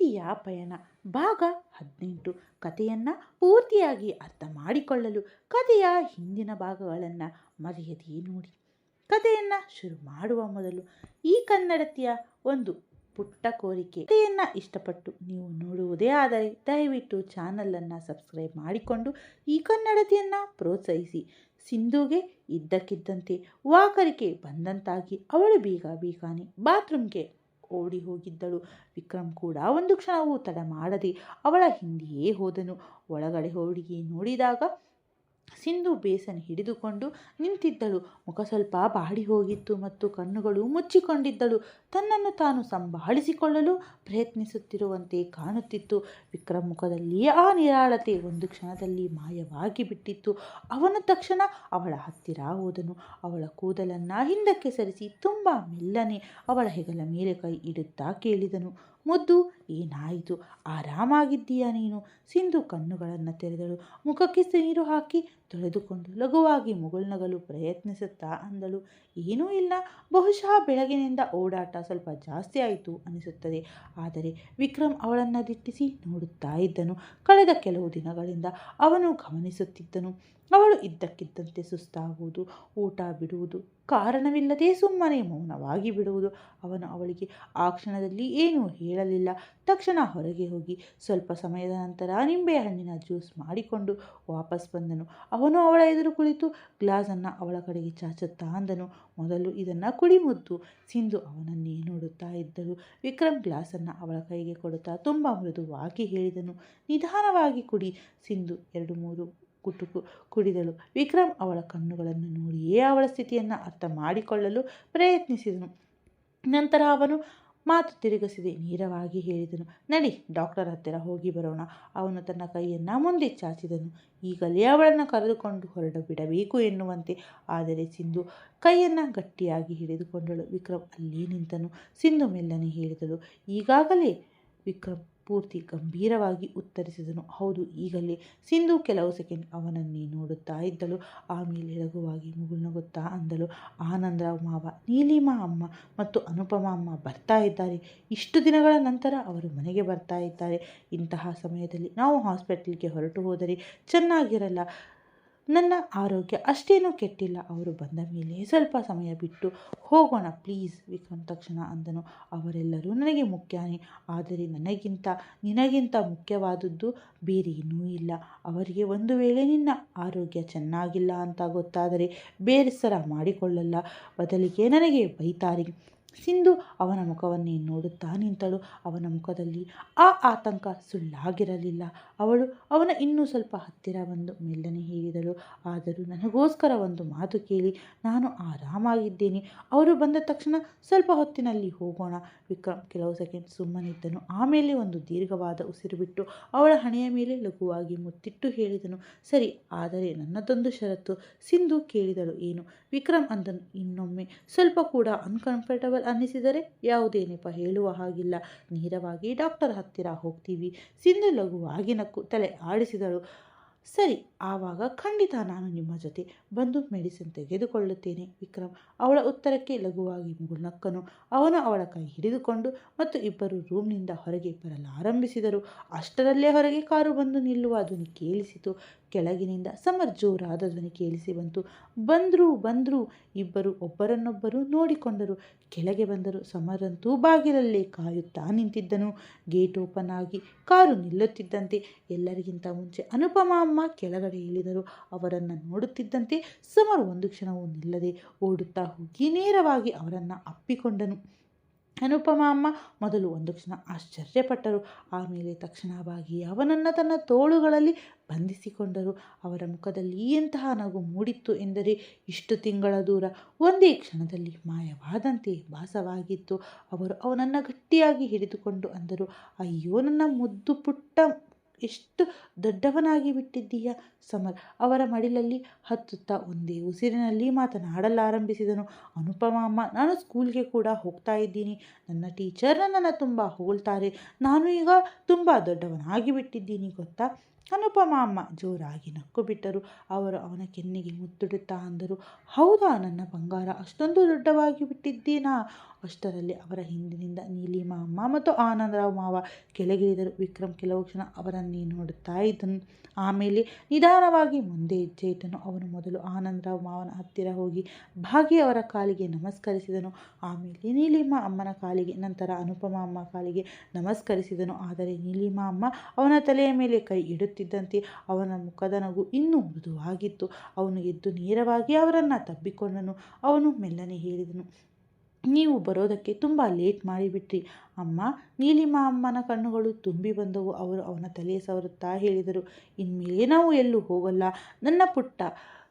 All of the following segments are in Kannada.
ಪ್ರೀತಿಯ ಪಯಣ ಭಾಗ 18. ಕಥೆಯನ್ನು ಪೂರ್ತಿಯಾಗಿ ಅರ್ಥ ಮಾಡಿಕೊಳ್ಳಲು ಕಥೆಯ ಹಿಂದಿನ ಭಾಗಗಳನ್ನು ಮರೆಯದೇ ನೋಡಿ. ಕಥೆಯನ್ನು ಶುರು ಮಾಡುವ ಮೊದಲು ಈ ಕನ್ನಡತಿಯ ಒಂದು ಪುಟ್ಟ ಕೋರಿಕೆ. ಕಥೆಯನ್ನು ಇಷ್ಟಪಟ್ಟು ನೀವು ನೋಡುವುದೇ ಆದರೆ ದಯವಿಟ್ಟು ಚಾನಲನ್ನು ಸಬ್ಸ್ಕ್ರೈಬ್ ಮಾಡಿಕೊಂಡು ಈ ಕನ್ನಡತಿಯನ್ನು ಪ್ರೋತ್ಸಾಹಿಸಿ. ಸಿಂಧುಗೆ ಇದ್ದಕ್ಕಿದ್ದಂತೆ ವಾಕರಿಕೆ ಬಂದಂತಾಗಿ ಅವಳು ಬೀಗಾನೆ ಬಾತ್ರೂಮ್ಗೆ ಓಡಿ ಹೋಗಿದ್ದಳು. ವಿಕ್ರಮ್ ಕೂಡ ಒಂದು ಕ್ಷಣವೂ ತಡ ಮಾಡದೆ ಅವಳ ಹಿಂದೆಯೇ ಹೋದನು. ಒಳಗಡೆ ಹುಡುಗಿ ನೋಡಿದಾಗ ಸಿಂಧು ಬೇಸನ್ ಹಿಡಿದುಕೊಂಡು ನಿಂತಿದ್ದಳು. ಮುಖ ಸ್ವಲ್ಪ ಬಾಡಿ ಹೋಗಿತ್ತು ಮತ್ತು ಕಣ್ಣುಗಳು ಮುಚ್ಚಿಕೊಂಡಿದ್ದಳು. ತನ್ನನ್ನು ತಾನು ಸಂಭಾಳಿಸಿಕೊಳ್ಳಲು ಪ್ರಯತ್ನಿಸುತ್ತಿರುವಂತೆ ಕಾಣುತ್ತಿತ್ತು. ವಿಕ್ರಮ್ ಮುಖದಲ್ಲಿ ಆ ನಿರಾಳತೆ ಒಂದು ಕ್ಷಣದಲ್ಲಿ ಮಾಯವಾಗಿ ಬಿಟ್ಟಿತ್ತು. ಅವನು ತಕ್ಷಣ ಅವಳ ಹತ್ತಿರ ಹೋದನು. ಅವಳ ಕೂದಲನ್ನು ಹಿಂದಕ್ಕೆ ಸರಿಸಿ ತುಂಬ ಮೆಲ್ಲನೆ ಅವಳ ಹೆಗಲ ಮೇಲೆ ಕೈ ಇಡುತ್ತಾ ಕೇಳಿದನು, ಮುದ್ದು, ಏನಾಯಿತು? ಆರಾಮಾಗಿದ್ದೀಯಾ ನೀನು? ಸಿಂಧು ಕಣ್ಣುಗಳನ್ನು ತೆರೆದಳು. ಮುಖಕ್ಕೆ ನೀರು ಹಾಕಿ ತೊಳೆದುಕೊಂಡು ಲಘುವಾಗಿ ಮುಗುಳ್ನಗಲು ಪ್ರಯತ್ನಿಸುತ್ತಾ ಅಂದಳು, ಏನೂ ಇಲ್ಲ, ಬಹುಶಃ ಬೆಳಗಿನಿಂದ ಓಡಾಟ ಸ್ವಲ್ಪ ಜಾಸ್ತಿ ಆಯಿತು ಅನಿಸುತ್ತದೆ. ಆದರೆ ವಿಕ್ರಮ್ ಅವಳನ್ನು ದಿಟ್ಟಿಸಿ ನೋಡುತ್ತಾ ಇದ್ದನು. ಕಳೆದ ಕೆಲವು ದಿನಗಳಿಂದ ಅವನು ಗಮನಿಸುತ್ತಿದ್ದನು. ಅವಳು ಇದ್ದಕ್ಕಿದ್ದಂತೆ ಸುಸ್ತಾಗುವುದು, ಊಟ ಬಿಡುವುದು, ಕಾರಣವಿಲ್ಲದೆ ಸುಮ್ಮನೆ ಮೌನವಾಗಿ ಬಿಡುವುದು. ಅವನು ಅವಳಿಗೆ ಆ ಕ್ಷಣದಲ್ಲಿ ಏನೂ ಹೇಳಲಿಲ್ಲ. ತಕ್ಷಣ ಹೊರಗೆ ಹೋಗಿ ಸ್ವಲ್ಪ ಸಮಯದ ನಂತರ ನಿಂಬೆಹಣ್ಣಿನ ಜ್ಯೂಸ್ ಮಾಡಿಕೊಂಡು ವಾಪಸ್ ಬಂದನು. ಅವನು ಅವಳ ಎದುರು ಕುಳಿತು ಗ್ಲಾಸನ್ನು ಅವಳ ಕಡೆಗೆ ಚಾಚುತ್ತಾ ಅಂದನು, ಮೊದಲು ಇದನ್ನು ಕುಡಿ ಮುದ್ದು. ಸಿಂಧು ಅವನನ್ನೇ ನೋಡುತ್ತಾ ಇದ್ದಳು. ವಿಕ್ರಮ್ ಗ್ಲಾಸನ್ನು ಅವಳ ಕೈಗೆ ಕೊಡುತ್ತಾ ತುಂಬ ಮೃದುವಾಗಿ ಹೇಳಿದನು, ನಿಧಾನವಾಗಿ ಕುಡಿ. ಸಿಂಧು 2-3 ಗುಟುಕು ಕುಡಿದಳು. ವಿಕ್ರಮ್ ಅವಳ ಕಣ್ಣುಗಳನ್ನು ನೋಡಿಯೇ ಅವಳ ಸ್ಥಿತಿಯನ್ನು ಅರ್ಥ ಮಾಡಿಕೊಳ್ಳಲು ಪ್ರಯತ್ನಿಸಿದನು. ನಂತರ ಅವನು ಮಾತು ತಿರುಗಿಸದೆ ನೇರವಾಗಿ ಹೇಳಿದನು, ನಡಿ, ಡಾಕ್ಟರ್ ಹತ್ತಿರ ಹೋಗಿ ಬರೋಣ. ಅವನು ತನ್ನ ಕೈಯನ್ನು ಮುಂದೆ ಚಾಚಿದನು, ಈಗಲೇ ಅವಳನ್ನು ಕರೆದುಕೊಂಡು ಹೊರಡು ಬಿಡಬೇಕು ಎನ್ನುವಂತೆ. ಆದರೆ ಸಿಂಧು ಕೈಯನ್ನು ಗಟ್ಟಿಯಾಗಿ ಹಿಡಿದುಕೊಂಡಳು. ವಿಕ್ರಮ್ ಅಲ್ಲೇ ನಿಂತನು. ಸಿಂಧು ಮೆಲ್ಲನೆ ಹೇಳಿದಳು, ಈಗಾಗಲೇ? ವಿಕ್ರಮ್ ಪೂರ್ತಿ ಗಂಭೀರವಾಗಿ ಉತ್ತರಿಸಿದನು, ಹೌದು, ಈಗಲೇ. ಸಿಂಧು ಕೆಲವು ಸೆಕೆಂಡ್ ಅವನನ್ನೇ ನೋಡುತ್ತಾ ಇದ್ದಳು. ಆಮೇಲೆ ಲಘುವಾಗಿ ಮುಗುಳ್ನಗುತ್ತಾ ಅಂದಳು, ಆನಂದರಾವ್ ಮಾವ, ನೀಲಿಮಾ ಅಮ್ಮ ಮತ್ತು ಅನುಪಮಾ ಅಮ್ಮ ಬರ್ತಾ ಇದ್ದಾರೆ. ಇಷ್ಟು ದಿನಗಳ ನಂತರ ಅವರು ಮನೆಗೆ ಬರ್ತಾ ಇದ್ದಾರೆ. ಇಂತಹ ಸಮಯದಲ್ಲಿ ನಾವು ಹಾಸ್ಪಿಟಲ್ಗೆ ಹೊರಟು ಹೋದರೆ ಚೆನ್ನಾಗಿರಲ್ಲ. ನನ್ನ ಆರೋಗ್ಯ ಅಷ್ಟೇನೂ ಕೆಟ್ಟಿಲ್ಲ. ಅವರು ಬಂದ ಮೇಲೆ ಸ್ವಲ್ಪ ಸಮಯ ಬಿಟ್ಟು ಹೋಗೋಣ ಪ್ಲೀಸ್. ವಿಕ್ರಮ್ ತಕ್ಷಣ ಅಂದನು, ಅವರೆಲ್ಲರೂ ನನಗೆ ಮುಖ್ಯನೇ, ಆದರೆ ನಿನಗಿಂತ ಮುಖ್ಯವಾದದ್ದು ಬೇರೇನೂ ಇಲ್ಲ. ಅವರಿಗೆ ಒಂದು ವೇಳೆ ನಿನ್ನ ಆರೋಗ್ಯ ಚೆನ್ನಾಗಿಲ್ಲ ಅಂತ ಗೊತ್ತಾದರೆ ಬೇಸರ ಮಾಡಿಕೊಳ್ಳಲ್ಲ, ಬದಲಿಗೆ ನನಗೆ ಬೈತಾರೆ. ಸಿಂಧು ಅವನ ಮುಖವನ್ನೇ ನೋಡುತ್ತಾ ನಿಂತಳು. ಅವನ ಮುಖದಲ್ಲಿ ಆ ಆತಂಕ ಸುಳ್ಳಾಗಿರಲಿಲ್ಲ. ಅವಳು ಅವನ ಇನ್ನೂ ಸ್ವಲ್ಪ ಹತ್ತಿರ ಬಂದು ಮೆಲ್ಲನೆ ಹೇಳಿದಳು, ಆದರೂ ನನಗೋಸ್ಕರ ಒಂದು ಮಾತು ಕೇಳಿ. ನಾನು ಆರಾಮಾಗಿದ್ದೇನೆ. ಅವರು ಬಂದ ತಕ್ಷಣ ಸ್ವಲ್ಪ ಹೊತ್ತಿನಲ್ಲಿ ಹೋಗೋಣ. ವಿಕ್ರಮ್ ಕೆಲವು ಸೆಕೆಂಡ್ ಸುಮ್ಮನಿದ್ದನು. ಆಮೇಲೆ ಒಂದು ದೀರ್ಘವಾದ ಉಸಿರು ಬಿಟ್ಟು ಅವಳ ಹಣೆಯ ಮೇಲೆ ಲಘುವಾಗಿ ಮುತ್ತಿಟ್ಟು ಹೇಳಿದನು, ಸರಿ, ಆದರೆ ನನ್ನದೊಂದು ಷರತ್ತು. ಸಿಂಧು ಕೇಳಿದಳು, ಏನು? ವಿಕ್ರಮ್ ಅಂದನು ಇನ್ನೊಮ್ಮೆ ಸ್ವಲ್ಪ ಕೂಡ ಅನ್ಕಂಫರ್ಟಬಲ್ ಅನ್ನಿಸಿದರೆ ಯಾವುದೇ ನೆಪ ಹೇಳುವ ಹಾಗಿಲ್ಲ, ನೇರವಾಗಿ ಡಾಕ್ಟರ್ ಹತ್ತಿರ ಹೋಗ್ತೀವಿ. ಸಿಂಧು ಲಘುವಾಗಿ ನಕ್ಕು ತಲೆ ಆಡಿಸಿದಳು, ಸರಿ, ಆವಾಗ ಖಂಡಿತ ನಾನು ನಿಮ್ಮ ಜೊತೆ ಬಂದು ಮೆಡಿಸಿನ್ ತೆಗೆದುಕೊಳ್ಳುತ್ತೇನೆ. ವಿಕ್ರಮ್ ಅವಳ ಉತ್ತರಕ್ಕೆ ಲಘುವಾಗಿ ಮುಗುಳ್ನಕ್ಕನು. ಅವನು ಅವಳ ಕೈ ಹಿಡಿದುಕೊಂಡು ಮತ್ತು ಇಬ್ಬರು ರೂಮ್ನಿಂದ ಹೊರಗೆ ಬರಲಾರಂಭಿಸಿದರು. ಅಷ್ಟರಲ್ಲೇ ಹೊರಗೆ ಕಾರು ಬಂದು ನಿಲ್ಲುವ ಧ್ವನಿ ಕೇಳಿಸಿತು. ಕೆಳಗಿನಿಂದ ಸಮರ್ ಜೋರಾದ ಧ್ವನಿ ಕೇಳಿಸಿ ಬಂತು, ಬಂದ್ರು. ಇಬ್ಬರು ಒಬ್ಬರನ್ನೊಬ್ಬರು ನೋಡಿಕೊಂಡರು. ಕೆಳಗೆ ಬಂದರು. ಸಮರ್ ಅಂತೂ ಬಾಗಿಲಲ್ಲೇ ಕಾಯುತ್ತಾ ನಿಂತಿದ್ದನು. ಗೇಟ್ ಓಪನ್ ಆಗಿ ಕಾರು ನಿಲ್ಲುತ್ತಿದ್ದಂತೆ ಎಲ್ಲರಿಗಿಂತ ಮುಂಚೆ ಅನುಪಮಾ ಅಮ್ಮ ಕೆಳಗಡೆ ಇಳಿದರು. ಅವರನ್ನು ನೋಡುತ್ತಿದ್ದಂತೆ ಸಮರ್ ಒಂದು ಕ್ಷಣವೂ ನಿಲ್ಲದೆ ಓಡುತ್ತಾ ಹೋಗಿ ನೇರವಾಗಿ ಅವರನ್ನು ಅಪ್ಪಿಕೊಂಡನು. ಅನುಪಮಾ ಅಮ್ಮ ಮೊದಲು ಒಂದು ಕ್ಷಣ ಆಶ್ಚರ್ಯಪಟ್ಟರು. ಆಮೇಲೆ ತಕ್ಷಣವಾಗಿ ಅವನನ್ನು ತನ್ನ ತೋಳುಗಳಲ್ಲಿ ಬಂಧಿಸಿಕೊಂಡರು. ಅವರ ಮುಖದಲ್ಲಿ ಎಂತಹ ನಗು ಮೂಡಿತ್ತು ಎಂದರೆ ಇಷ್ಟು ತಿಂಗಳ ದೂರ ಒಂದೇ ಕ್ಷಣದಲ್ಲಿ ಮಾಯವಾದಂತೆ ಭಾಸವಾಗಿತ್ತು. ಅವರು ಅವನನ್ನು ಗಟ್ಟಿಯಾಗಿ ಹಿಡಿದುಕೊಂಡು ಅಂದರು, ಅಯ್ಯೋ ನನ್ನ ಮುದ್ದು ಪುಟ್ಟ, ಎಷ್ಟು ದೊಡ್ಡವನಾಗಿ ಬಿಟ್ಟಿದ್ದೀಯ. ಸಮರ್ ಅವರ ಮಡಿಲಲ್ಲಿ ಹತ್ತುತ್ತಾ ಒಂದೇ ಉಸಿರಿನಲ್ಲಿ ಮಾತನಾಡಲಾರಂಭಿಸಿದನು. ಅನುಪಮಾ ಅಮ್ಮ, ನಾನು ಸ್ಕೂಲ್ಗೆ ಕೂಡ ಹೋಗ್ತಾ ಇದ್ದೀನಿ. ನನ್ನ ಟೀಚರ್ ನನ್ನನ್ನು ತುಂಬ ಹೊಗಳ್ತಾರೆ. ನಾನು ಈಗ ತುಂಬ ದೊಡ್ಡವನಾಗಿ ಬಿಟ್ಟಿದ್ದೀನಿ ಗೊತ್ತಾ. ಅನುಪಮ ಅಮ್ಮ ಜೋರಾಗಿ ನಕ್ಕು ಬಿಟ್ಟರು. ಅವರು ಅವನ ಕೆನ್ನೆಗೆ ಮುತ್ತಿಡುತ್ತಾ ಅಂದರು, ಹೌದಾ ನನ್ನ ಬಂಗಾರ, ಅಷ್ಟೊಂದು ದೊಡ್ಡವಾಗಿ ಬಿಟ್ಟಿದ್ದೀನಾ? ಅಷ್ಟರಲ್ಲಿ ಅವರ ಹಿಂದಿನಿಂದ ನೀಲಿಮಾ ಅಮ್ಮ ಮತ್ತು ಆನಂದರಾವ್ ಮಾವ ಕೆಳಗಿಳಿದರು. ವಿಕ್ರಮ್ ಕೆಲವು ಕ್ಷಣ ಅವರನ್ನೇ ನೋಡುತ್ತಾ ಇದ್ದನು. ಆಮೇಲೆ ನಿಧಾನವಾಗಿ ಮುಂದೆ ಹೆಜ್ಜೆ ಇಟ್ಟನು. ಅವನು ಮೊದಲು ಆನಂದರಾವ್ ಮಾವನ ಹತ್ತಿರ ಹೋಗಿ ಭಾಗಿ ಅವರ ಕಾಲಿಗೆ ನಮಸ್ಕರಿಸಿದನು. ಆಮೇಲೆ ನೀಲಿಮಾ ಅಮ್ಮನ ಕಾಲಿಗೆ, ನಂತರ ಅನುಪಮ ಅಮ್ಮ ಕಾಲಿಗೆ ನಮಸ್ಕರಿಸಿದನು. ಆದರೆ ನೀಲಿಮಾ ಅಮ್ಮ ಅವನ ತಲೆಯ ಮೇಲೆ ಕೈ ಇಡುತ್ತಿದ್ದಂತೆ ಅವನ ಮುಖದ ನಗು ಇನ್ನೂ ಮೃದುವಾಗಿತ್ತು. ಅವನು ಎದ್ದು ನೇರವಾಗಿ ಅವರನ್ನು ತಬ್ಬಿಕೊಂಡನು. ಅವನು ಮೆಲ್ಲನೆ ಹೇಳಿದನು, ನೀವು ಬರೋದಕ್ಕೆ ತುಂಬ ಲೇಟ್ ಮಾಡಿಬಿಟ್ರಿ ಅಮ್ಮ. ನೀಲಿಮಾ ಅಮ್ಮನ ಕಣ್ಣುಗಳು ತುಂಬಿ ಬಂದವು. ಅವರು ಅವನ ತಲೆ ಸವರುತ್ತಾ ಹೇಳಿದರು, ಇನ್ಮೇಲೆ ನಾವು ಎಲ್ಲೂ ಹೋಗಲ್ಲ ನನ್ನ ಪುಟ್ಟ,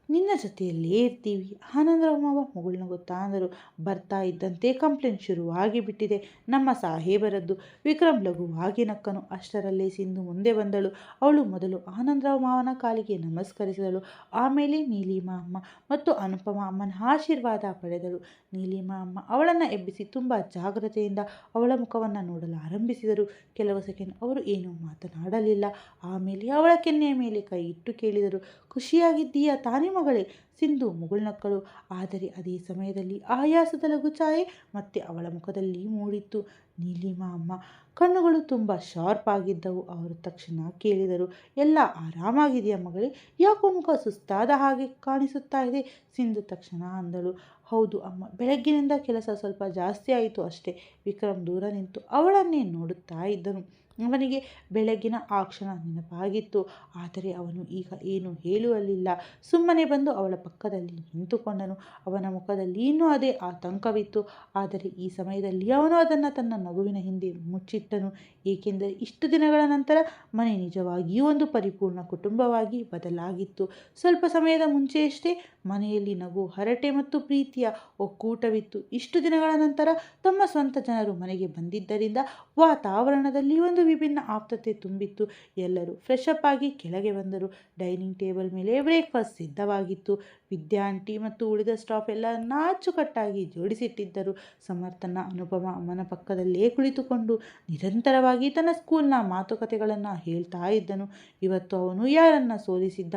ನಿನ್ನ ಜೊತೆಯಲ್ಲೇ ಇರ್ತೀವಿ. ಆನಂದರಾವ್ ಮಾವ ಮುಗುಳ್ನಗುತ್ತಾ ಅಂದರು, ಬರ್ತಾ ಇದ್ದಂತೆ ಕಂಪ್ಲೇಂಟ್ ಶುರುವಾಗಿ ಬಿಟ್ಟಿದೆ ನಮ್ಮ ಸಾಹೇಬರದ್ದು. ವಿಕ್ರಮ್ ಲಘುವಾಗಿ ನಕ್ಕನು. ಅಷ್ಟರಲ್ಲೇ ಸಿಂಧು ಮುಂದೆ ಬಂದಳು. ಅವಳು ಮೊದಲು ಆನಂದರಾವ್ ಮಾವನ ಕಾಲಿಗೆ ನಮಸ್ಕರಿಸಿದಳು. ಆಮೇಲೆ ನೀಲಿಮಾ ಅಮ್ಮ ಮತ್ತು ಅನುಪಮ ಅಮ್ಮನ ಆಶೀರ್ವಾದ ಪಡೆದಳು. ನೀಲಿಮಾ ಅಮ್ಮ ಅವಳನ್ನು ಎಬ್ಬಿಸಿ ತುಂಬ ಜಾಗ್ರತೆಯಿಂದ ಅವಳ ಮುಖವನ್ನು ನೋಡಲು ಆರಂಭಿಸಿದರು. ಕೆಲವು ಸೆಕೆಂಡ್ ಅವರು ಏನೂ ಮಾತನಾಡಲಿಲ್ಲ. ಆಮೇಲೆ ಅವಳ ಕೆನ್ನೆಯ ಮೇಲೆ ಕೈ ಇಟ್ಟು ಕೇಳಿದರು, ಖುಷಿಯಾಗಿದ್ದೀಯಾ ತಾನೇ ಮಗಳೇ? ಸಿಂಧು ಮುಗುಳ್ನಕ್ಕಳು. ಆದರೆ ಅದೇ ಸಮಯದಲ್ಲಿ ಆಯಾಸದ ಲಘುಛಾಯೆ ಮತ್ತೆ ಅವಳ ಮುಖದಲ್ಲಿ ಮೂಡಿತ್ತು. ನೀಲಿಮಾ ಅಮ್ಮ ಕಣ್ಣುಗಳು ತುಂಬ ಶಾರ್ಪ್ ಆಗಿದ್ದವು. ಅವರು ತಕ್ಷಣ ಕೇಳಿದರು, ಎಲ್ಲ ಆರಾಮಾಗಿದೆಯಾ ಮಗಳೇ? ಯಾಕೋ ಮುಖ ಸುಸ್ತಾದ ಹಾಗೆ ಕಾಣಿಸುತ್ತಾ ಇದೆ? ಸಿಂಧು ತಕ್ಷಣ ಅಂದಳು, ಹೌದು ಅಮ್ಮ, ಬೆಳಗ್ಗಿನಿಂದ ಕೆಲಸ ಸ್ವಲ್ಪ ಜಾಸ್ತಿ ಆಯಿತು ಅಷ್ಟೇ. ವಿಕ್ರಮ್ ದೂರ ನಿಂತು ಅವಳನ್ನೇ ನೋಡುತ್ತಾ ಇದ್ದನು. ಅವನಿಗೆ ಬೆಳಗಿನ ಆ ಕ್ಷಣ ನೆನಪಾಗಿತ್ತು. ಆದರೆ ಅವನು ಈಗ ಏನು ಹೇಳುವಲ್ಲಿಲ್ಲ. ಸುಮ್ಮನೆ ಬಂದು ಅವಳ ಪಕ್ಕದಲ್ಲಿ ನಿಂತುಕೊಂಡನು. ಅವನ ಮುಖದಲ್ಲಿ ಇನ್ನೂ ಅದೇ ಆತಂಕವಿತ್ತು. ಆದರೆ ಈ ಸಮಯದಲ್ಲಿ ಅವನು ಅದನ್ನು ತನ್ನ ನಗುವಿನ ಹಿಂದೆ ಮುಚ್ಚಿಟ್ಟನು. ಏಕೆಂದರೆ ಇಷ್ಟು ದಿನಗಳ ನಂತರ ಮನೆ ನಿಜವಾಗಿಯೂ ಒಂದು ಪರಿಪೂರ್ಣ ಕುಟುಂಬವಾಗಿ ಬದಲಾಗಿತ್ತು. ಸ್ವಲ್ಪ ಸಮಯದ ಮುಂಚೆಯಷ್ಟೇ ಮನೆಯಲ್ಲಿ ನಗು, ಹರಟೆ ಮತ್ತು ಪ್ರೀತಿಯ ಒಕ್ಕೂಟವಿತ್ತು. ಇಷ್ಟು ದಿನಗಳ ನಂತರ ತಮ್ಮ ಸ್ವಂತ ಜನರು ಮನೆಗೆ ಬಂದಿದ್ದರಿಂದ ವಾತಾವರಣದಲ್ಲಿ ಒಂದು ವಿಭಿನ್ನ ಆಪ್ತತೆ ತುಂಬಿತ್ತು. ಎಲ್ಲರೂ ಫ್ರೆಶ್ ಅಪ್ ಆಗಿ ಕೆಳಗೆ ಬಂದರು. ಡೈನಿಂಗ್ ಟೇಬಲ್ ಮೇಲೆ ಬ್ರೇಕ್ಫಾಸ್ಟ್ ಸಿದ್ಧವಾಗಿತ್ತು. ವಿದ್ಯಾ ಆಂಟಿ ಮತ್ತು ಉಳಿದ ಸ್ಟಾಫ್ ಎಲ್ಲ ನಾಚುಕಟ್ಟಾಗಿ ಜೋಡಿಸಿಟ್ಟಿದ್ದರು. ಸಮರ್ಥನ ಅನುಪಮ ಅಮ್ಮನ ಪಕ್ಕದಲ್ಲೇ ಕುಳಿತುಕೊಂಡು ನಿರಂತರವಾಗಿ ತನ್ನ ಸ್ಕೂಲ್ನ ಮಾತುಕತೆಗಳನ್ನು ಹೇಳ್ತಾ ಇದ್ದನು. ಇವತ್ತು ಅವನು ಯಾರನ್ನ ಸೋಲಿಸಿದ್ದ,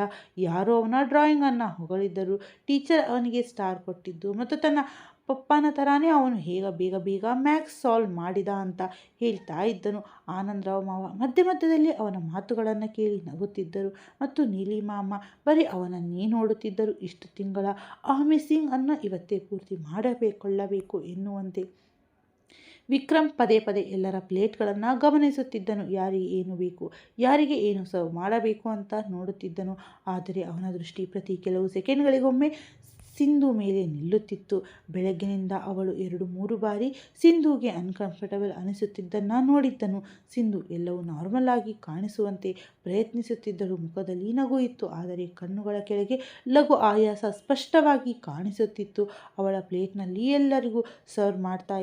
ಯಾರೋ ಅವನ ಡ್ರಾಯಿಂಗನ್ನು ಹೊಗಳಿದ್ದರು, ಟೀಚರ್ ಅವನಿಗೆ ಸ್ಟಾರ್ ಕೊಟ್ಟಿದ್ದು ಮತ್ತು ತನ್ನ ಪಪ್ಪನ ಥರಾನೇ ಅವನು ಬೇಗ ಬೇಗ ಮ್ಯಾಥ್ಸ್ ಸಾಲ್ವ್ ಮಾಡಿದ ಅಂತ ಹೇಳ್ತಾ ಇದ್ದನು. ಆನಂದರಾವ್ ಮಾವ ಮಧ್ಯೆ ಮಧ್ಯದಲ್ಲಿ ಅವನ ಮಾತುಗಳನ್ನು ಕೇಳಿ ನಗುತ್ತಿದ್ದರು ಮತ್ತು ನೀಲಿಮಾ ಅಮ್ಮ ಬರೀ ಅವನನ್ನೇ ನೋಡುತ್ತಿದ್ದರು. ಇಷ್ಟು ತಿಂಗಳ ಆ ಮಿಸ್ಸಿಂಗ್ ಅನ್ನು ಇವತ್ತೇ ಪೂರ್ತಿ ಮಾಡಿಕೊಳ್ಳಬೇಕು ಎನ್ನುವಂತೆ. ವಿಕ್ರಮ್ ಪದೇ ಪದೇ ಎಲ್ಲರ ಪ್ಲೇಟ್ಗಳನ್ನು ಗಮನಿಸುತ್ತಿದ್ದನು. ಯಾರಿಗೆ ಏನು ಬೇಕು, ಯಾರಿಗೆ ಏನು ಸರ್ವ್ ಮಾಡಬೇಕು ಅಂತ ನೋಡುತ್ತಿದ್ದನು. ಆದರೆ ಅವನ ದೃಷ್ಟಿ ಪ್ರತಿ ಕೆಲವು ಸೆಕೆಂಡ್ಗಳಿಗೊಮ್ಮೆ ಸಿಂಧು ಮೇಲೆ ನಿಲ್ಲುತ್ತಿತ್ತು. ಬೆಳಗ್ಗಿನಿಂದ ಅವಳು 2-3 ಬಾರಿ ಸಿಂಧುಗೆ ಅನ್ಕಂಫರ್ಟಬಲ್ ಅನಿಸುತ್ತಿದ್ದನ್ನು ನೋಡಿದ್ದನು. ಸಿಂಧು ಎಲ್ಲವೂ ನಾರ್ಮಲ್ ಆಗಿ ಕಾಣಿಸುವಂತೆ ಪ್ರಯತ್ನಿಸುತ್ತಿದ್ದಳು. ಮುಖದಲ್ಲಿ ನಗು ಇತ್ತು, ಆದರೆ ಕಣ್ಣುಗಳ ಕೆಳಗೆ ಲಘು ಆಯಾಸ ಸ್ಪಷ್ಟವಾಗಿ ಕಾಣಿಸುತ್ತಿತ್ತು. ಅವಳ ಪ್ಲೇಟ್ನಲ್ಲಿ ಎಲ್ಲರಿಗೂ ಸರ್ವ್ ಮಾಡ್ತಾ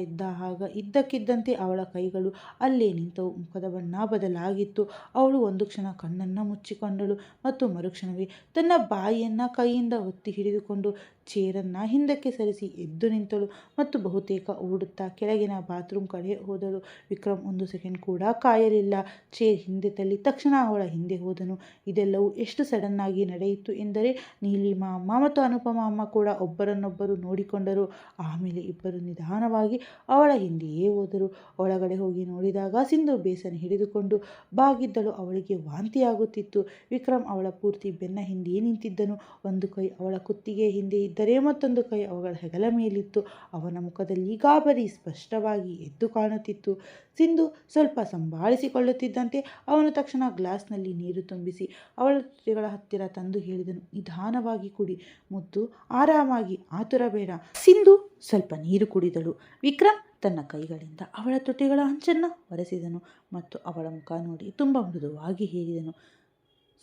ಇದ್ದಕ್ಕಿದ್ದಂತೆ ಅವಳ ಕೈಗಳು ಅಲ್ಲೇ ನಿಂತವು. ಮುಖದ ಬಣ್ಣ ಬದಲಾಗಿತ್ತು. ಅವಳು ಒಂದು ಕ್ಷಣ ಕಣ್ಣನ್ನು ಮುಚ್ಚಿಕೊಂಡಳು ಮತ್ತು ಮರುಕ್ಷಣವೇ ತನ್ನ ಬಾಯಿಯನ್ನು ಕೈಯಿಂದ ಒತ್ತಿ ಹಿಡಿದುಕೊಂಡು ಚೇರನ್ನು ಹಿಂದಕ್ಕೆ ಸರಿಸಿ ಎದ್ದು ನಿಂತಳು ಮತ್ತು ಬಹುತೇಕ ಓಡುತ್ತಾ ಕೆಳಗಿನ ಬಾತ್ರೂಮ್ ಕಡೆ ಹೋದಳು. ವಿಕ್ರಮ್ ಒಂದು ಸೆಕೆಂಡ್ ಕೂಡ ಕಾಯಲಿಲ್ಲ. ಚೇರ್ ಹಿಂದೆ ತಳ್ಳಿ ತಕ್ಷಣ ಅವಳ ಹಿಂದೆ ಹೋದನು. ಇದೆಲ್ಲವೂ ಎಷ್ಟು ಸಡನ್ ಆಗಿ ನಡೆಯಿತು ಎಂದರೆ ನೀಲಿಮಾ ಅಮ್ಮ ಮತ್ತು ಅನುಪಮ ಅಮ್ಮ ಕೂಡ ಒಬ್ಬರನ್ನೊಬ್ಬರು ನೋಡಿಕೊಂಡರು. ಆಮೇಲೆ ಇಬ್ಬರು ನಿಧಾನವಾಗಿ ಅವಳ ಹಿಂದೆಯೇ ಹೋದರು. ಒಳಗಡೆ ಹೋಗಿ ನೋಡಿದಾಗ ಸಿಂಧು ಬೇಸನ್ ಹಿಡಿದುಕೊಂಡು ಬಾಗಿದ್ದಳು. ಅವಳಿಗೆ ವಾಂತಿಯಾಗುತ್ತಿತ್ತು. ವಿಕ್ರಮ್ ಅವಳ ಪೂರ್ತಿ ಬೆನ್ನ ಹಿಂದೆ ನಿಂತಿದ್ದನು. ಒಂದು ಕೈ ಅವಳ ಕುತ್ತಿಗೆ ಹಿಂದೆ ಇದ್ದರೆ ಮತ್ತೊಂದು ಕೈ ಅವಳ ಹೆಗಲ ಮೇಲಿತ್ತು. ಅವನ ಮುಖದಲ್ಲಿ ಗಾಬರಿ ಸ್ಪಷ್ಟವಾಗಿ ಎದ್ದು ಕಾಣುತ್ತಿತ್ತು. ಸಿಂಧು ಸ್ವಲ್ಪ ಸಂಭಾಳಿಸಿಕೊಳ್ಳುತ್ತಿದ್ದಂತೆ ಅವನು ತಕ್ಷಣ ಗ್ಲಾಸ್ನಲ್ಲಿ ನೀರು ತುಂಬಿಸಿ ಅವಳ ತುಟಿಗಳ ಹತ್ತಿರ ತಂದು ಹೇಳಿದನು, ನಿಧಾನವಾಗಿ ಕುಡಿ ಮುದ್ದು, ಆರಾಮಾಗಿ, ಆತುರ ಬೇಡ. ಸಿಂಧು ಸ್ವಲ್ಪ ನೀರು ಕುಡಿದಳು. ವಿಕ್ರಮ್ ತನ್ನ ಕೈಗಳಿಂದ ಅವಳ ತುಟಿಗಳ ಅಂಚನ್ನು ಒರೆಸಿದನು ಮತ್ತು ಅವಳ ಮುಖ ನೋಡಿ ತುಂಬ ಮೃದುವಾಗಿ ಹೇಳಿದನು,